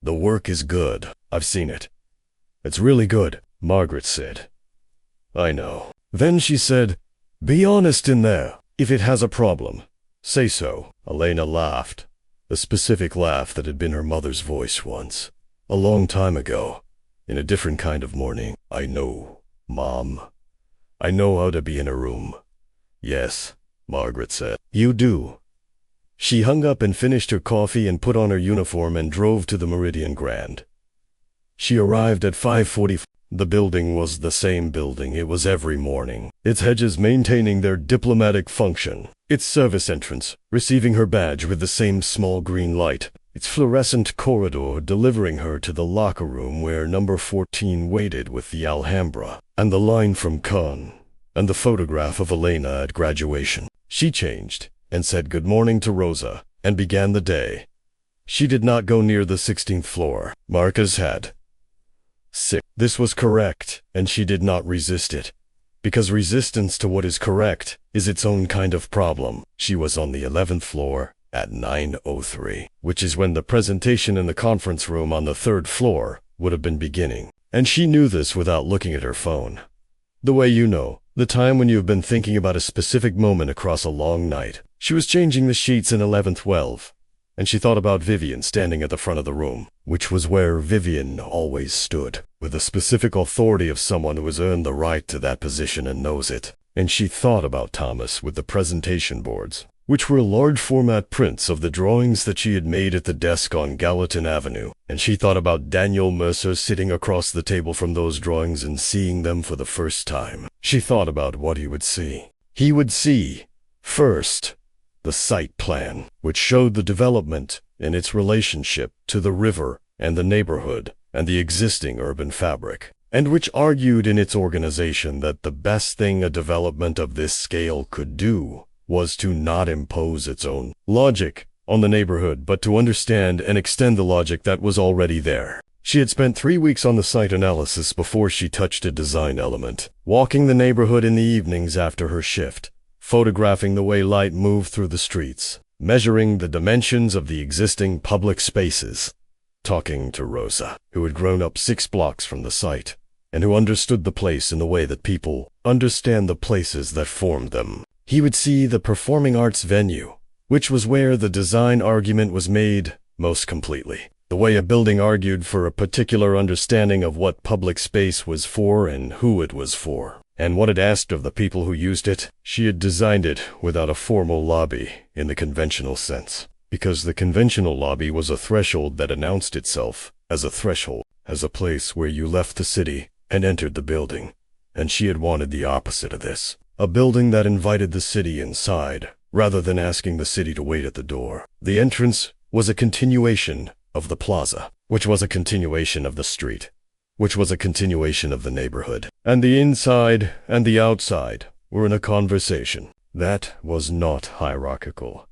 Speaker 1: the work is good. I've seen it. It's really good, Margaret said. I know. Then she said, be honest in there. If it has a problem, say so. Elena laughed, a specific laugh that had been her mother's voice once, a long time ago, in a different kind of morning. I know, Mom. I know how to be in a room. Yes, Margaret said. You do. She hung up and finished her coffee and put on her uniform and drove to the Meridian Grand. She arrived at 5:45. The building was the same building it was every morning, its hedges maintaining their diplomatic function, its service entrance receiving her badge with the same small green light, its fluorescent corridor delivering her to the locker room where number 14 waited with the Alhambra, and the line from Cannes, and the photograph of Elena at graduation. She changed and said good morning to Rosa, and began the day. She did not go near the 16th floor. Marcus had. This was correct, and she did not resist it, because resistance to what is correct is its own kind of problem. She was on the 11th floor at 9:03, which is when the presentation in the conference room on the 3rd floor would have been beginning, and she knew this without looking at her phone. The way you know, the time when you have been thinking about a specific moment across a long night. She was changing the sheets in 11:12, and she thought about Vivian standing at the front of the room, which was where Vivian always stood, with the specific authority of someone who has earned the right to that position and knows it. And she thought about Thomas with the presentation boards, which were large format prints of the drawings that she had made at the desk on Gallatin Avenue. And she thought about Daniel Mercer sitting across the table from those drawings and seeing them for the first time. She thought about what he would see. He would see, first, the site plan, which showed the development and its relationship to the river and the neighborhood and the existing urban fabric, and which argued in its organization that the best thing a development of this scale could do was to not impose its own logic on the neighborhood, but to understand and extend the logic that was already there. She had spent 3 weeks on the site analysis before she touched a design element, walking the neighborhood in the evenings after her shift, photographing the way light moved through the streets, measuring the dimensions of the existing public spaces, talking to Rosa, who had grown up 6 blocks from the site, and who understood the place in the way that people understand the places that formed them. He would see the performing arts venue, which was where the design argument was made most completely. The way a building argued for a particular understanding of what public space was for and who it was for, and what it asked of the people who used it. She had designed it without a formal lobby in the conventional sense, because the conventional lobby was a threshold that announced itself as a threshold, as a place where you left the city and entered the building. And she had wanted the opposite of this, a building that invited the city inside, rather than asking the city to wait at the door. The entrance was a continuation of the plaza, which was a continuation of the street, which was a continuation of the neighborhood. And the inside and the outside were in a conversation that was not hierarchical,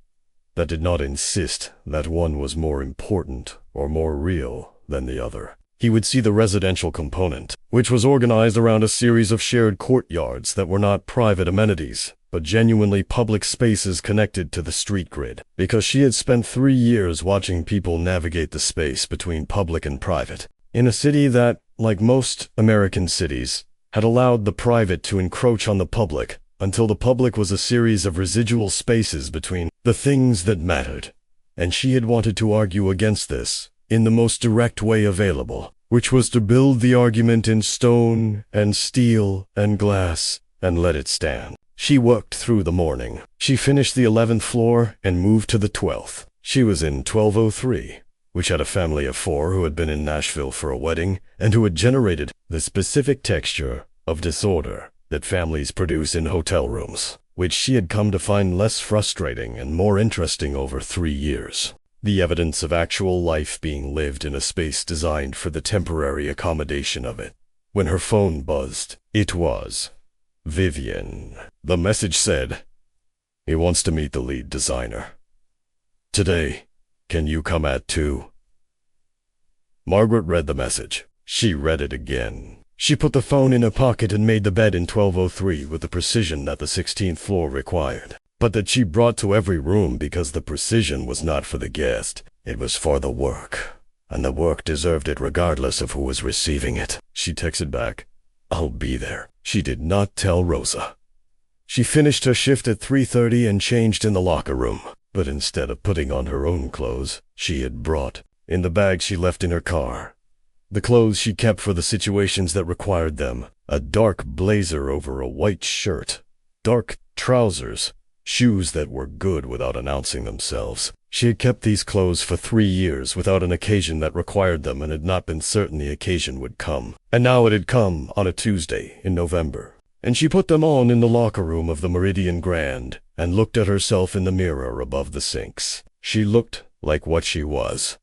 Speaker 1: that did not insist that one was more important or more real than the other. He would see the residential component, which was organized around a series of shared courtyards that were not private amenities, but genuinely public spaces connected to the street grid, because she had spent 3 years watching people navigate the space between public and private, in a city that, like most American cities, had allowed the private to encroach on the public until the public was a series of residual spaces between the things that mattered. And she had wanted to argue against this, in the most direct way available, which was to build the argument in stone and steel and glass and let it stand. She worked through the morning. She finished the 11th floor and moved to the 12th. She was in 1203, which had a family of 4 who had been in Nashville for a wedding and who had generated the specific texture of disorder that families produce in hotel rooms, which she had come to find less frustrating and more interesting over 3 years. The evidence of actual life being lived in a space designed for the temporary accommodation of it. When her phone buzzed, it was Vivian. The message said, "He wants to meet the lead designer. Today, can you come at 2?" Margaret read the message. She read it again. She put the phone in her pocket and made the bed in 1203 with the precision that the 16th floor required, but that she brought to every room because the precision was not for the guest. It was for the work, and the work deserved it regardless of who was receiving it. She texted back, "I'll be there." She did not tell Rosa. She finished her shift at 3:30 and changed in the locker room, but instead of putting on her own clothes, she had brought, in the bag she left in her car, the clothes she kept for the situations that required them: a dark blazer over a white shirt, dark trousers, shoes that were good without announcing themselves. She had kept these clothes for 3 years without an occasion that required them and had not been certain the occasion would come. And now it had come on a Tuesday in November, and she put them on in the locker room of the Meridian Grand and looked at herself in the mirror above the sinks. She looked like what she was.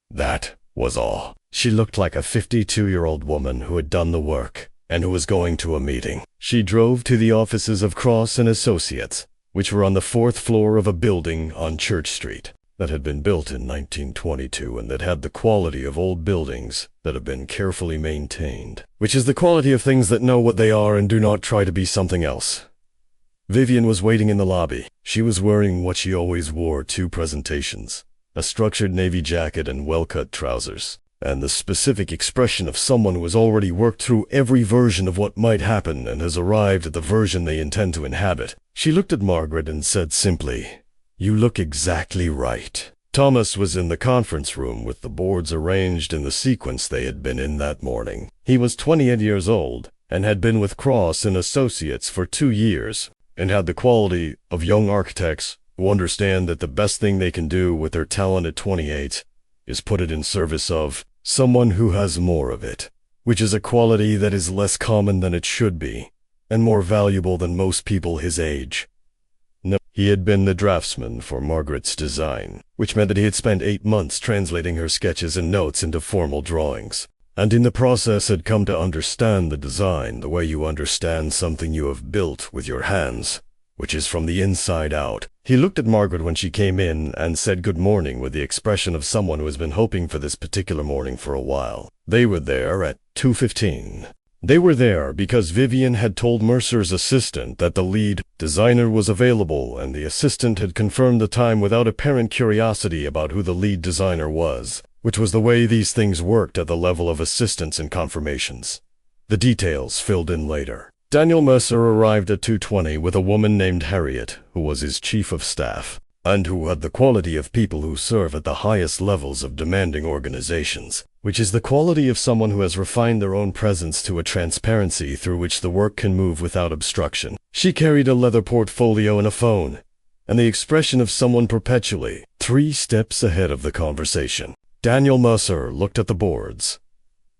Speaker 1: That was all. She looked like a 52-year-old woman who had done the work and who was going to a meeting. She drove to the offices of Cross & Associates, which were on the 4th floor of a building on Church Street that had been built in 1922 and that had the quality of old buildings that have been carefully maintained, which is the quality of things that know what they are and do not try to be something else. Vivian was waiting in the lobby. She was wearing what she always wore to presentations: a structured navy jacket and well-cut trousers, and the specific expression of someone who has already worked through every version of what might happen and has arrived at the version they intend to inhabit. She looked at Margaret and said simply, "You look exactly right." Thomas was in the conference room with the boards arranged in the sequence they had been in that morning. He was 28 years old and had been with Cross & Associates for 2 years and had the quality of young architects who understand that the best thing they can do with their talent at 28 is put it in service of someone who has more of it, which is a quality that is less common than it should be, and more valuable than most people his age. No, he had been the draftsman for Margaret's design, which meant that he had spent 8 months translating her sketches and notes into formal drawings, and in the process had come to understand the design the way you understand something you have built with your hands, which is from the inside out. He looked at Margaret when she came in and said good morning with the expression of someone who has been hoping for this particular morning for a while. They were there at 2:15. They were there because Vivian had told Mercer's assistant that the lead designer was available, and the assistant had confirmed the time without apparent curiosity about who the lead designer was, which was the way these things worked at the level of assistants and confirmations. The details filled in later. Daniel Mercer arrived at 2:20 with a woman named Harriet, who was his chief of staff, and who had the quality of people who serve at the highest levels of demanding organizations, which is the quality of someone who has refined their own presence to a transparency through which the work can move without obstruction. She carried a leather portfolio and a phone, and the expression of someone perpetually 3 steps ahead of the conversation. Daniel Mercer looked at the boards.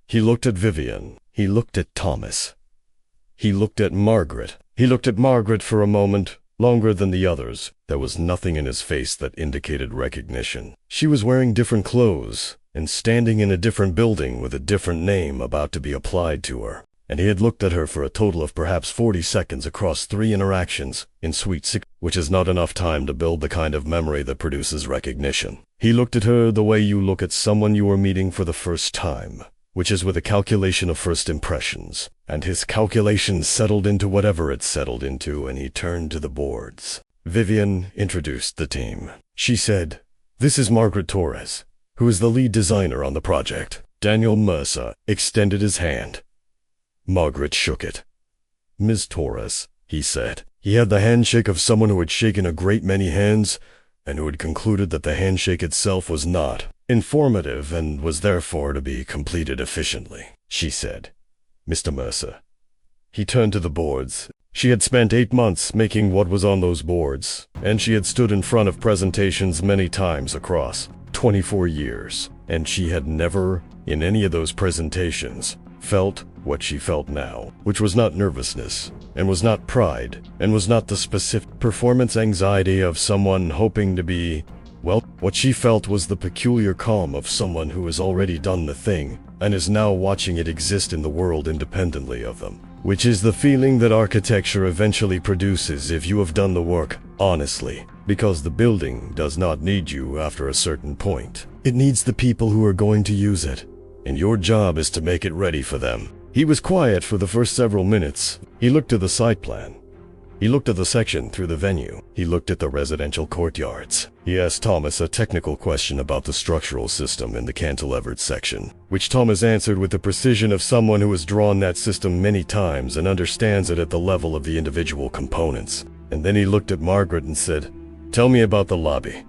Speaker 1: He looked at Vivian. He looked at Thomas. He looked at Margaret. He looked at Margaret for a moment, longer than the others. There was nothing in his face that indicated recognition. She was wearing different clothes and standing in a different building with a different name about to be applied to her. And he had looked at her for a total of perhaps 40 seconds across 3 interactions in Suite 6, which is not enough time to build the kind of memory that produces recognition. He looked at her the way you look at someone you are meeting for the first time, which is with a calculation of first impressions, and his calculations settled into whatever it settled into, and he turned to the boards. Vivian introduced the team. She said, "This is Margaret Torres, who is the lead designer on the project." Daniel Mercer extended his hand. Margaret shook it. "Ms. Torres," he said. He had the handshake of someone who had shaken a great many hands, and who had concluded that the handshake itself was not informative, and was therefore to be completed efficiently, she said. Mr. Mercer. He turned to the boards. She had spent 8 months making what was on those boards, and she had stood in front of presentations many times across 24 years, and she had never, in any of those presentations, felt what she felt now, which was not nervousness, and was not pride, and was not the specific performance anxiety of someone hoping to be, well, what she felt was the peculiar calm of someone who has already done the thing, and is now watching it exist in the world independently of them, which is the feeling that architecture eventually produces if you have done the work honestly, because the building does not need you after a certain point. It needs the people who are going to use it, and your job is to make it ready for them. He was quiet for the first several minutes. He looked at the site plan. He looked at the section through the venue. He looked at the residential courtyards. He asked Thomas a technical question about the structural system in the cantilevered section, which Thomas answered with the precision of someone who has drawn that system many times and understands it at the level of the individual components. And then he looked at Margaret and said, "Tell me about the lobby."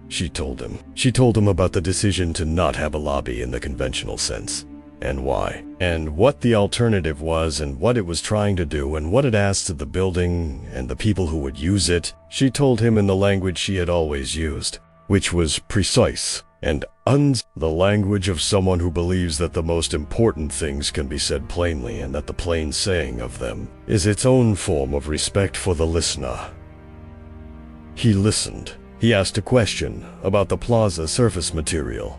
Speaker 1: She told him. She told him about the decision to not have a lobby in the conventional sense, and why, and what the alternative was, and what it was trying to do, and what it asked of the building and the people who would use it. She told him in the language she had always used, which was precise and the language of someone who believes that the most important things can be said plainly, and that the plain saying of them is its own form of respect for the listener. He listened. He asked a question about the plaza surface material.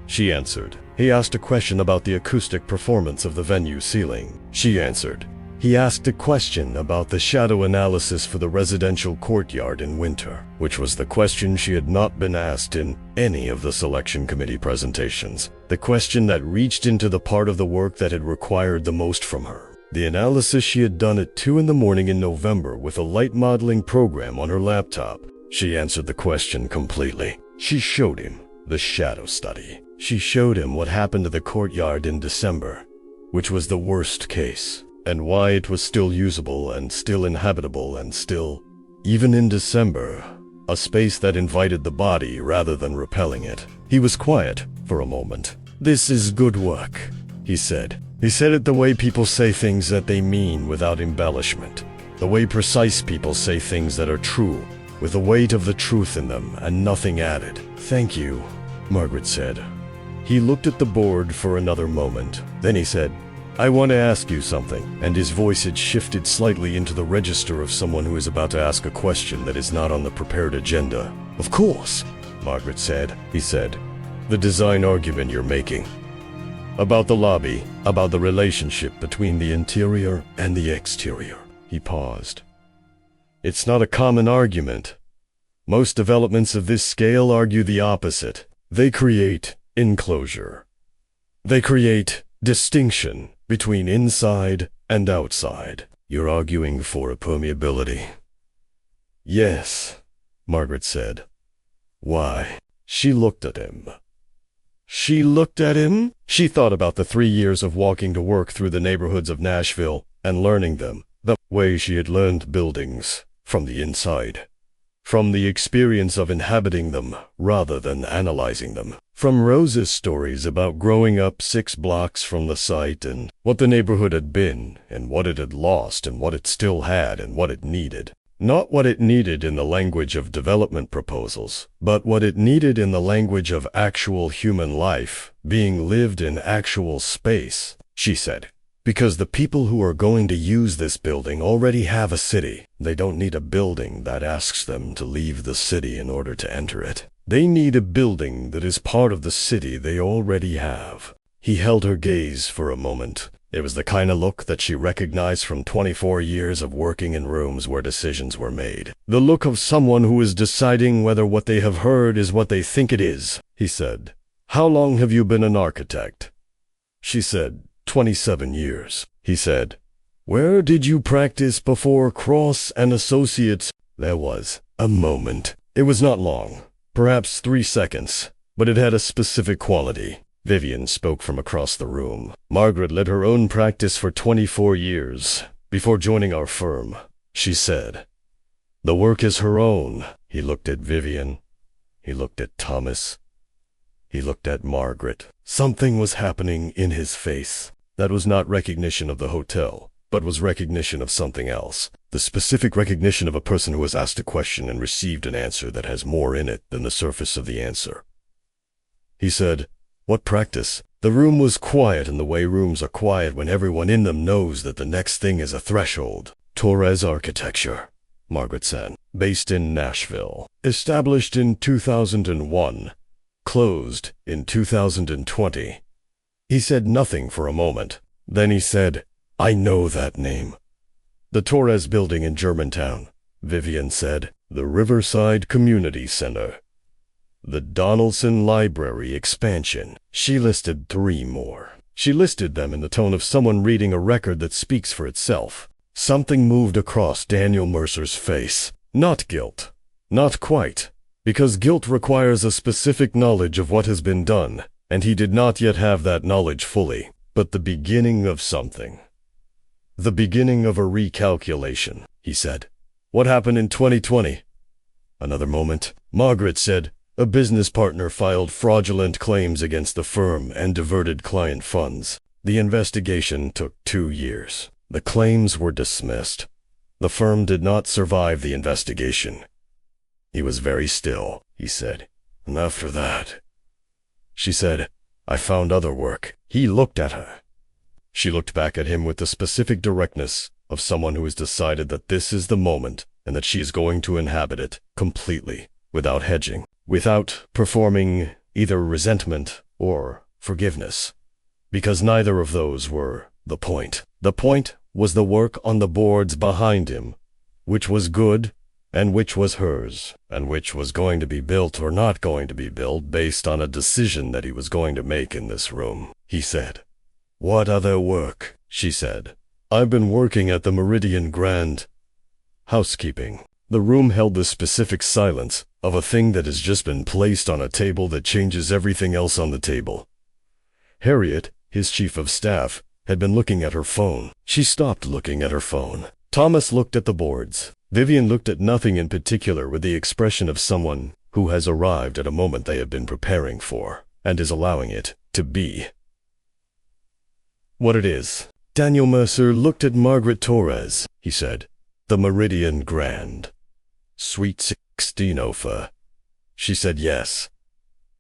Speaker 1: She answered. He asked a question about the acoustic performance of the venue ceiling. She answered. He asked a question about the shadow analysis for the residential courtyard in winter, which was the question she had not been asked in any of the selection committee presentations, the question that reached into the part of the work that had required the most from her. The analysis she had done at 2 in the morning in November with a light modeling program on her laptop. She answered the question completely. She showed him the shadow study. She showed him what happened to the courtyard in December, which was the worst case, and why it was still usable and still inhabitable and still, even in December, a space that invited the body rather than repelling it. He was quiet for a moment. "This is good work," he said. He said it the way people say things that they mean without embellishment, the way precise people say things that are true, with the weight of the truth in them and nothing added. "Thank you," Margaret said. He looked at the board for another moment. Then he said, "I want to ask you something," and his voice had shifted slightly into the register of someone who is about to ask a question that is not on the prepared agenda. "Of course," Margaret said. He said, "The design argument you're making. About the lobby, about the relationship between the interior and the exterior." He paused. "It's not a common argument. Most developments of this scale argue the opposite. They create enclosure. They create distinction between inside and outside. You're arguing for a permeability." "Yes," Margaret said. "Why?" She looked at him. She looked at him. She thought about the 3 years of walking to work through the neighborhoods of Nashville and learning them, the way she had learned buildings, from the inside. From the experience of inhabiting them rather than analyzing them. From Rose's stories about growing up 6 blocks from the site and what the neighborhood had been and what it had lost and what it still had and what it needed. Not what it needed in the language of development proposals, but what it needed in the language of actual human life, being lived in actual space, she said. Because the people who are going to use this building already have a city. They don't need a building that asks them to leave the city in order to enter it. They need a building that is part of the city they already have. He held her gaze for a moment. It was the kind of look that she recognized from 24 years of working in rooms where decisions were made. The look of someone who is deciding whether what they have heard is what they think it is. He said, "How long have you been an architect?" She said, 27 years. He said, "Where did you practice before Cross and Associates?" There was a moment. It was not long, perhaps 3 seconds, but it had a specific quality. Vivian spoke from across the room. "Margaret led her own practice for 24 years before joining our firm," she said. "The work is her own." He looked at Vivian. He looked at Thomas. He looked at Margaret. Something was happening in his face. That was not recognition of the hotel, but was recognition of something else. The specific recognition of a person who has asked a question and received an answer that has more in it than the surface of the answer. He said, "What practice?" The room was quiet in the way rooms are quiet when everyone in them knows that the next thing is a threshold. Torres Architecture, Margaret said. Based in Nashville. Established in 2001. Closed in 2020. He said nothing for a moment. Then he said, "I know that name." The Torres Building in Germantown, Vivian said. The Riverside Community Center. The Donaldson Library expansion. She listed 3 more. She listed them in the tone of someone reading a record that speaks for itself. Something moved across Daniel Mercer's face. Not guilt. Not quite. Because guilt requires a specific knowledge of what has been done, and he did not yet have that knowledge fully, but the beginning of something. The beginning of a recalculation, he said. What happened in 2020? Another moment. Margaret said, a business partner filed fraudulent claims against the firm and diverted client funds. The investigation took 2 years. The claims were dismissed. The firm did not survive the investigation. He was very still, he said. And after that, she said, I found other work. He looked at her. She looked back at him with the specific directness of someone who has decided that this is the moment and that she is going to inhabit it completely, without hedging, without performing either resentment or forgiveness, because neither of those were the point. The point was the work on the boards behind him, which was good and which was hers, and which was going to be built or not going to be built based on a decision that he was going to make in this room, he said. What other work? She said. I've been working at the Meridian Grand. Housekeeping. The room held the specific silence of a thing that has just been placed on a table that changes everything else on the table. Harriet, his chief of staff, had been looking at her phone. She stopped looking at her phone. Thomas looked at the boards. Vivian looked at nothing in particular with the expression of someone who has arrived at a moment they have been preparing for, and is allowing it to be what it is. Daniel Mercer looked at Margaret Torres, he said. The Meridian Grand. Suite 1604. She said yes.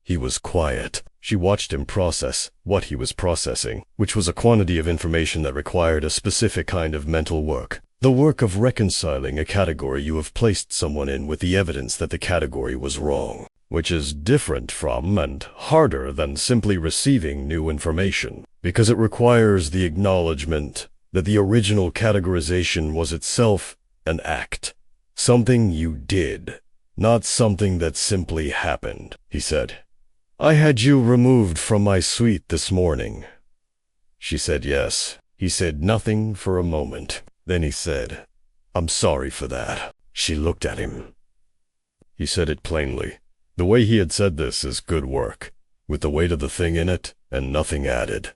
Speaker 1: He was quiet. She watched him process what he was processing, which was a quantity of information that required a specific kind of mental work. The work of reconciling a category you have placed someone in with the evidence that the category was wrong, which is different from and harder than simply receiving new information, because it requires the acknowledgement that the original categorization was itself an act, something you did, not something that simply happened, he said. I had you removed from my suite this morning. She said yes. He said nothing for a moment. Then he said, I'm sorry for that. She looked at him. He said it plainly. The way he had said this is good work, with the weight of the thing in it and nothing added.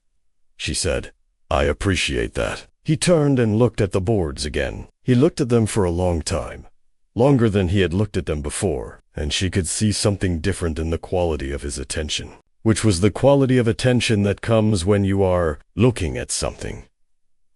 Speaker 1: She said, I appreciate that. He turned and looked at the boards again. He looked at them for a long time, longer than he had looked at them before, and she could see something different in the quality of his attention, which was the quality of attention that comes when you are looking at something,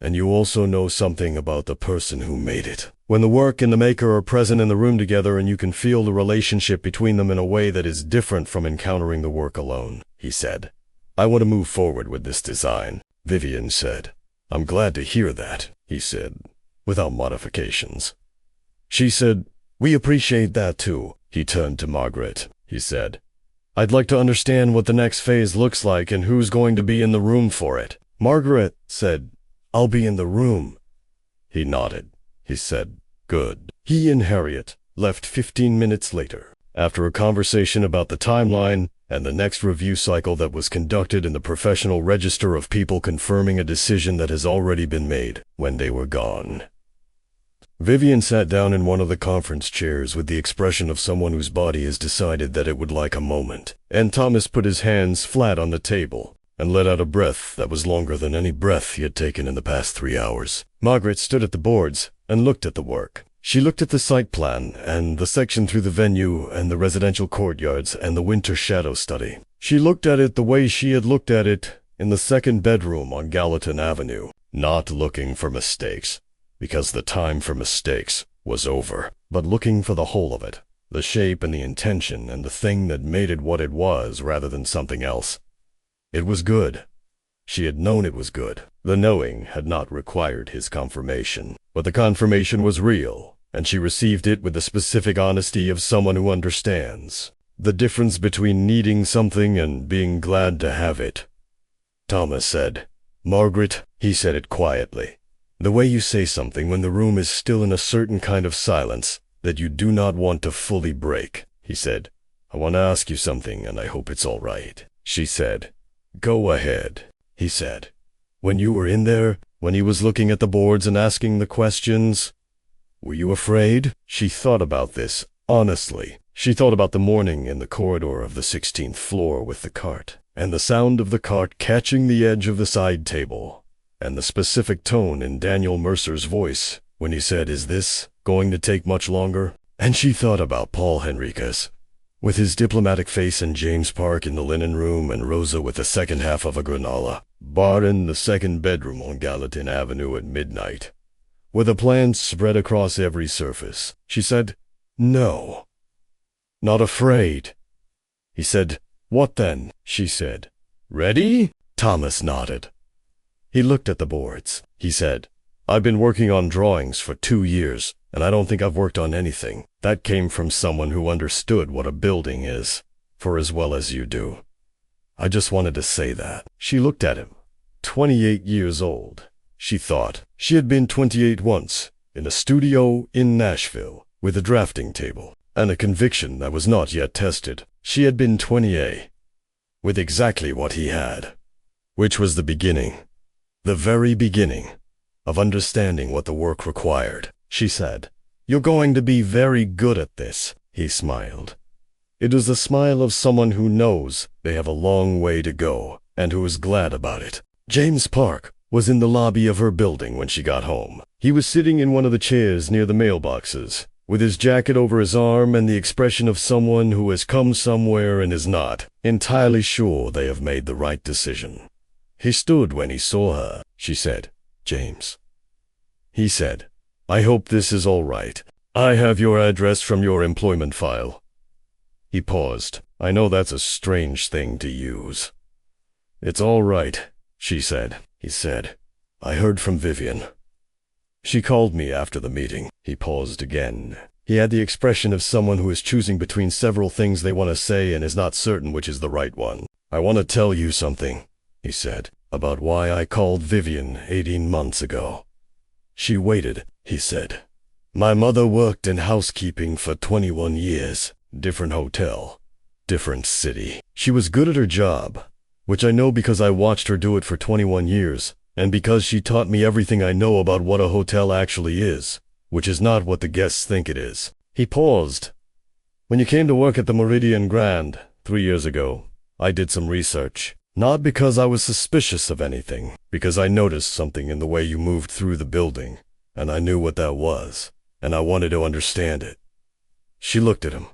Speaker 1: and you also know something about the person who made it. When the work and the maker are present in the room together and you can feel the relationship between them in a way that is different from encountering the work alone, he said. I want to move forward with this design, Vivian said. I'm glad to hear that, he said, without modifications. She said, we appreciate that too. He turned to Margaret. He said, I'd like to understand what the next phase looks like and who's going to be in the room for it. Margaret said, I'll be in the room. He nodded. He said, good. He and Harriet left 15 minutes later, after a conversation about the timeline and the next review cycle that was conducted in the professional register of people confirming a decision that has already been made when they were gone. Vivian sat down in one of the conference chairs with the expression of someone whose body has decided that it would like a moment, and Thomas put his hands flat on the table and let out a breath that was longer than any breath he had taken in the past 3 hours. Margaret stood at the boards and looked at the work. She looked at the site plan and the section through the venue and the residential courtyards and the winter shadow study. She looked at it the way she had looked at it in the second bedroom on Gallatin Avenue, not looking for mistakes, because the time for mistakes was over, but looking for the whole of it, the shape and the intention and the thing that made it what it was rather than something else. It was good. She had known it was good. The knowing had not required his confirmation, but the confirmation was real, and she received it with the specific honesty of someone who understands the difference between needing something and being glad to have it. Thomas said, "Margaret," he said it quietly, "the way you say something when the room is still in a certain kind of silence that you do not want to fully break," he said. "I want to ask you something, and I hope it's all right." She said, "Go ahead," he said. "When you were in there, when he was looking at the boards and asking the questions, were you afraid?" She thought about this, honestly. She thought about the morning in the corridor of the 16th floor with the cart, and the sound of the cart catching the edge of the side table, and the specific tone in Daniel Mercer's voice when he said, "Is this going to take much longer?" And she thought about Paul Henriquez, with his diplomatic face, and James Park in the linen room, and Rosa with the second half of a granola bar in the second bedroom on Gallatin Avenue at midnight, with a plan spread across every surface. She said, "No. Not afraid." He said, "What then?" She said, "Ready?" Thomas nodded. He looked at the boards. He said, "I've been working on drawings for 2 years, and I don't think I've worked on anything that came from someone who understood what a building is, for as well as you do. I just wanted to say that." She looked at him. 28 years old, she thought. She had been 28 once, in a studio in Nashville, with a drafting table, and a conviction that was not yet tested. She had been 28, with exactly what he had, which was the beginning, the very beginning, of understanding what the work required. She said, "You're going to be very good at this." He smiled. It was the smile of someone who knows they have a long way to go, and who is glad about it. James Park was in the lobby of her building when she got home. He was sitting in one of the chairs near the mailboxes, with his jacket over his arm and the expression of someone who has come somewhere and is not entirely sure they have made the right decision. He stood when he saw her. She said, "James." He said, "I hope this is all right. I have your address from your employment file." He paused. "I know that's a strange thing to use." "It's all right," she said. He said, "I heard from Vivian. She called me after the meeting." He paused again. He had the expression of someone who is choosing between several things they want to say and is not certain which is the right one. "I want to tell you something," he said, "about why I called Vivian 18 months ago." She waited. He said, "My mother worked in housekeeping for 21 years. Different hotel, different city. She was good at her job, which I know because I watched her do it for 21 years, and because she taught me everything I know about what a hotel actually is, which is not what the guests think it is." He paused. "When you came to work at the Meridian Grand 3 years ago, I did some research. Not because I was suspicious of anything, because I noticed something in the way you moved through the building, and I knew what that was, and I wanted to understand it." She looked at him.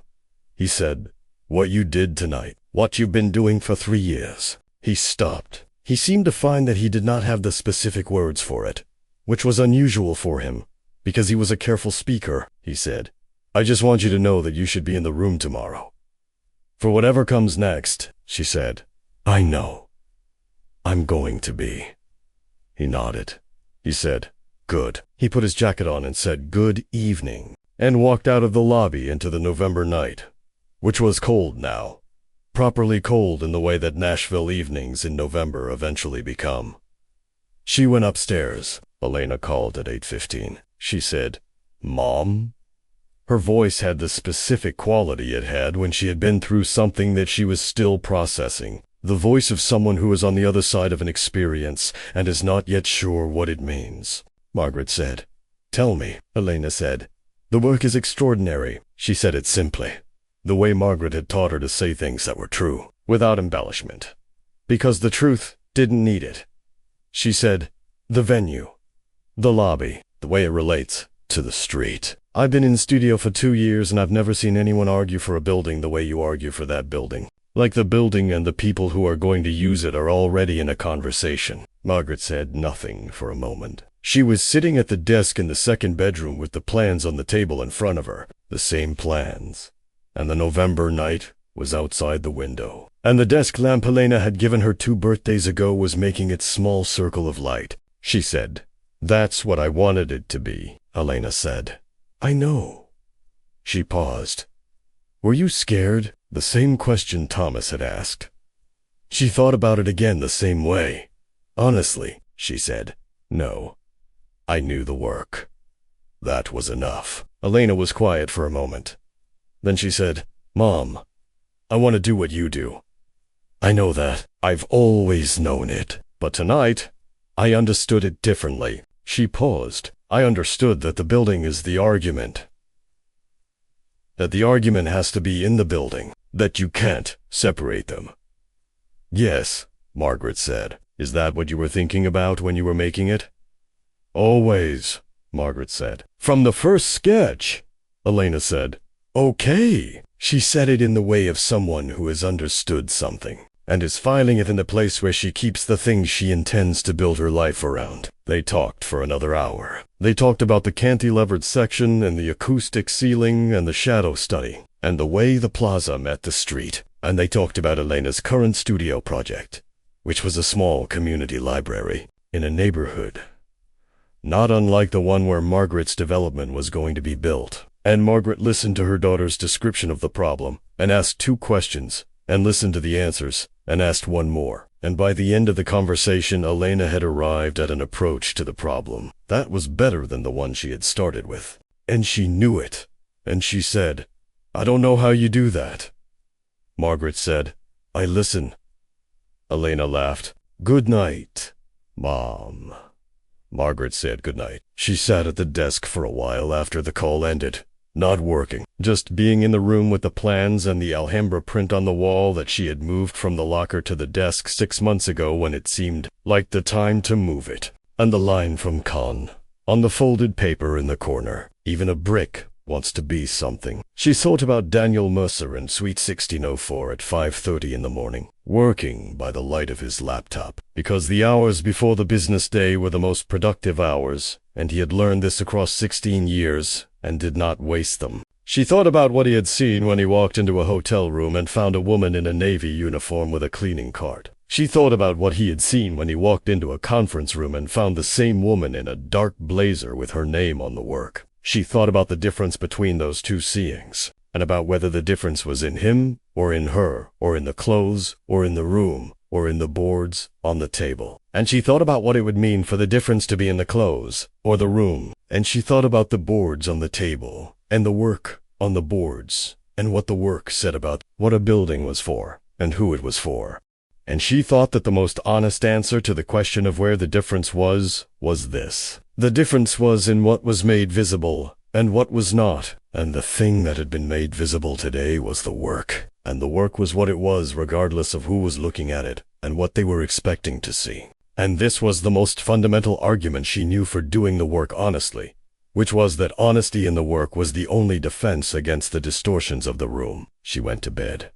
Speaker 1: He said, "What you did tonight, what you've been doing for 3 years." He stopped. He seemed to find that he did not have the specific words for it, which was unusual for him, because he was a careful speaker. He said, "I just want you to know that you should be in the room tomorrow. For whatever comes next," she said, "I know. I'm going to be." He nodded. He said, "Good." He put his jacket on and said, "Good evening," and walked out of the lobby into the November night, which was cold now, properly cold in the way that Nashville evenings in November eventually become. She went upstairs. Elena called at 8:15. She said, "Mom?" Her voice had the specific quality it had when she had been through something that she was still processing, the voice of someone who is on the other side of an experience and is not yet sure what it means. Margaret said, "Tell me," Elena said. "The work is extraordinary." She said it simply, the way Margaret had taught her to say things that were true, without embellishment, because the truth didn't need it. She said, "The venue, the lobby, the way it relates to the street. I've been in studio for 2 years and I've never seen anyone argue for a building the way you argue for that building. Like the building and the people who are going to use it are already in a conversation. Margaret said nothing for a moment. She was sitting at the desk in the second bedroom with the plans on the table in front of her, the same plans. And the November night was outside the window. And the desk lamp Elena had given her 2 birthdays ago was making its small circle of light. She said, "That's what I wanted it to be," Elena said. "I know." She paused. "Were you scared?" The same question Thomas had asked. She thought about it again the same way. "Honestly," she said, "no. I knew the work. That was enough." Elena was quiet for a moment. Then she said, "Mom, I want to do what you do. I know that. I've always known it. But tonight, I understood it differently." She paused. "I understood that the building is the argument. That the argument has to be in the building. That you can't separate them." "Yes," Margaret said. "Is that what you were thinking about when you were making it?" "Always," Margaret said. "From the first sketch," Elena said. "Okay." She said it in the way of someone who has understood something and is filing it in the place where she keeps the things she intends to build her life around. They talked for another hour. They talked about the cantilevered section and the acoustic ceiling and the shadow study and the way the plaza met the street. And they talked about Elena's current studio project, which was a small community library in a neighborhood not unlike the one where Margaret's development was going to be built. And Margaret listened to her daughter's description of the problem and asked 2 questions and listened to the answers and asked 1 more. And by the end of the conversation, Elena had arrived at an approach to the problem that was better than the one she had started with. And she knew it. And she said, "I don't know how you do that." Margaret said, "I listen." Elena laughed. "Good night, Mom." Margaret said goodnight. She sat at the desk for a while after the call ended, not working, just being in the room with the plans and the Alhambra print on the wall that she had moved from the locker to the desk 6 months ago when it seemed like the time to move it. And the line from Kahn on the folded paper in the corner. Even a brick wants to be something. She thought about Daniel Mercer in Suite 1604 at 5:30 in the morning, working by the light of his laptop, because the hours before the business day were the most productive hours, and he had learned this across 16 years and did not waste them. She thought about what he had seen when he walked into a hotel room and found a woman in a Navy uniform with a cleaning cart. She thought about what he had seen when he walked into a conference room and found the same woman in a dark blazer with her name on the work. She thought about the difference between those 2 seeings, and about whether the difference was in him, or in her, or in the clothes, or in the room, or in the boards on the table. And she thought about what it would mean for the difference to be in the clothes, or the room. And she thought about the boards on the table, and the work on the boards, and what the work said about what a building was for, and who it was for. And she thought that the most honest answer to the question of where the difference was this. The difference was in what was made visible and what was not. And the thing that had been made visible today was the work. And the work was what it was regardless of who was looking at it and what they were expecting to see. And this was the most fundamental argument she knew for doing the work honestly, which was that honesty in the work was the only defense against the distortions of the room. She went to bed.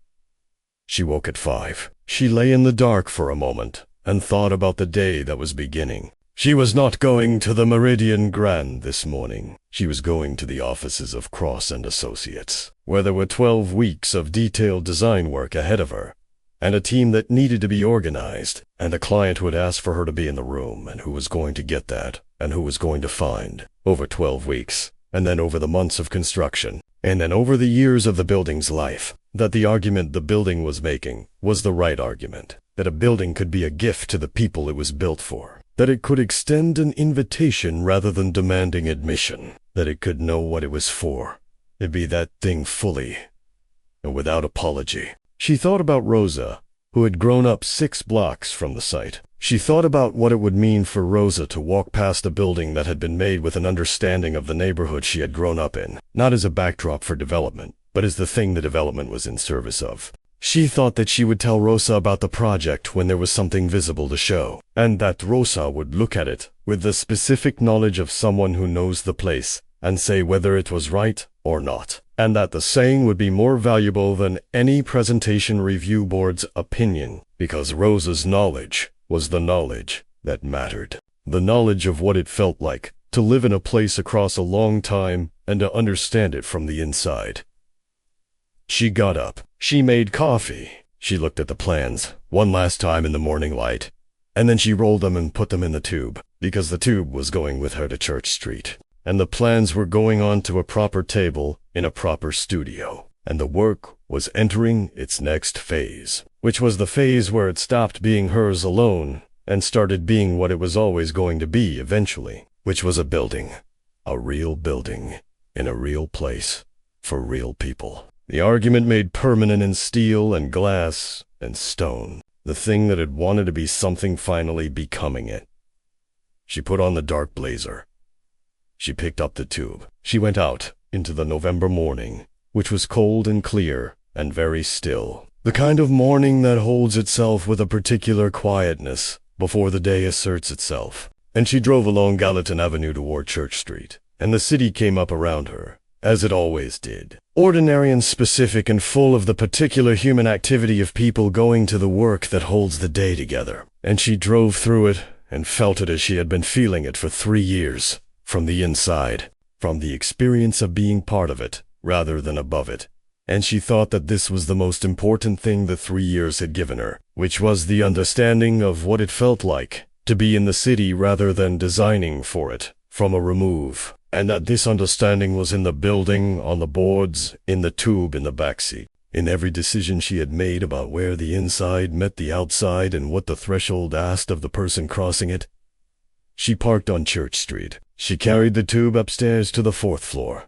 Speaker 1: She woke at 5. She lay in the dark for a moment and thought about the day that was beginning. She was not going to the Meridian Grand this morning. She was going to the offices of Cross and Associates, where there were 12 weeks of detailed design work ahead of her, and a team that needed to be organized, and a client who had asked for her to be in the room, and who was going to get that, and who was going to find, over 12 weeks, and then over the months of construction, and then over the years of the building's life, that the argument the building was making was the right argument, that a building could be a gift to the people it was built for, that it could extend an invitation rather than demanding admission, that it could know what it was for. It'd be that thing fully, and without apology. She thought about Rosa, who had grown up 6 blocks from the site. She thought about what it would mean for Rosa to walk past a building that had been made with an understanding of the neighborhood she had grown up in, not as a backdrop for development, but as the thing the development was in service of. She thought that she would tell Rosa about the project when there was something visible to show, and that Rosa would look at it with the specific knowledge of someone who knows the place and say whether it was right or not. and that the saying would be more valuable than any presentation review board's opinion, because Rosa's knowledge was the knowledge that mattered. The knowledge of what it felt like to live in a place across a long time and to understand it from the inside. She got up. She made coffee. She looked at the plans one last time in the morning light, and then she rolled them and put them in the tube, because the tube was going with her to Church Street, and the plans were going onto a proper table in a proper studio, and the work was entering its next phase, which was the phase where it stopped being hers alone and started being what it was always going to be eventually, which was a building, a real building, in a real place, for real people. The argument made permanent in steel and glass and stone, the thing that had wanted to be something finally becoming it. She put on the dark blazer. She picked up the tube. She went out into the November morning, which was cold and clear and very still. The kind of morning that holds itself with a particular quietness before the day asserts itself. And she drove along Gallatin Avenue toward Church Street, and the city came up around her, as it always did. Ordinary and specific and full of the particular human activity of people going to the work that holds the day together. And she drove through it and felt it as she had been feeling it for 3 years, from the inside, from the experience of being part of it, rather than above it. And she thought that this was the most important thing the 3 years had given her, which was the understanding of what it felt like to be in the city rather than designing for it from a remove. And that this understanding was in the building, on the boards, in the tube in the backseat, in every decision she had made about where the inside met the outside and what the threshold asked of the person crossing it. She parked on Church Street. She carried the tube upstairs to the 4th floor.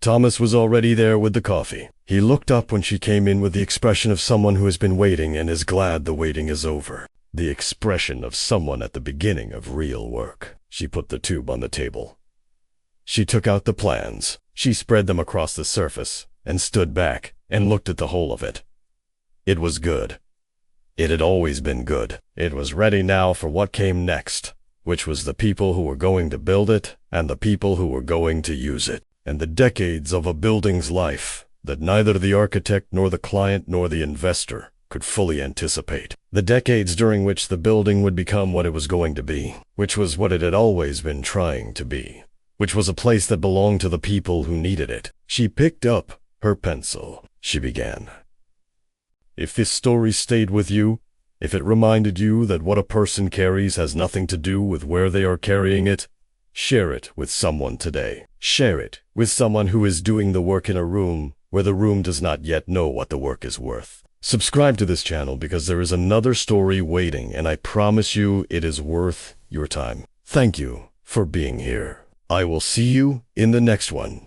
Speaker 1: Thomas was already there with the coffee. He looked up when she came in with the expression of someone who has been waiting and is glad the waiting is over. The expression of someone at the beginning of real work. She put the tube on the table. She took out the plans. She spread them across the surface and stood back and looked at the whole of it. It was good. It had always been good. It was ready now for what came next, which was the people who were going to build it and the people who were going to use it, and the decades of a building's life that neither the architect nor the client nor the investor could fully anticipate. The decades during which the building would become what it was going to be, which was what it had always been trying to be, which was a place that belonged to the people who needed it. She picked up her pencil. She began. If this story stayed with you, if it reminded you that what a person carries has nothing to do with where they are carrying it, share it with someone today. Share it with someone who is doing the work in a room where the room does not yet know what the work is worth. Subscribe to this channel because there is another story waiting, and I promise you it is worth your time. Thank you for being here. I will see you in the next one.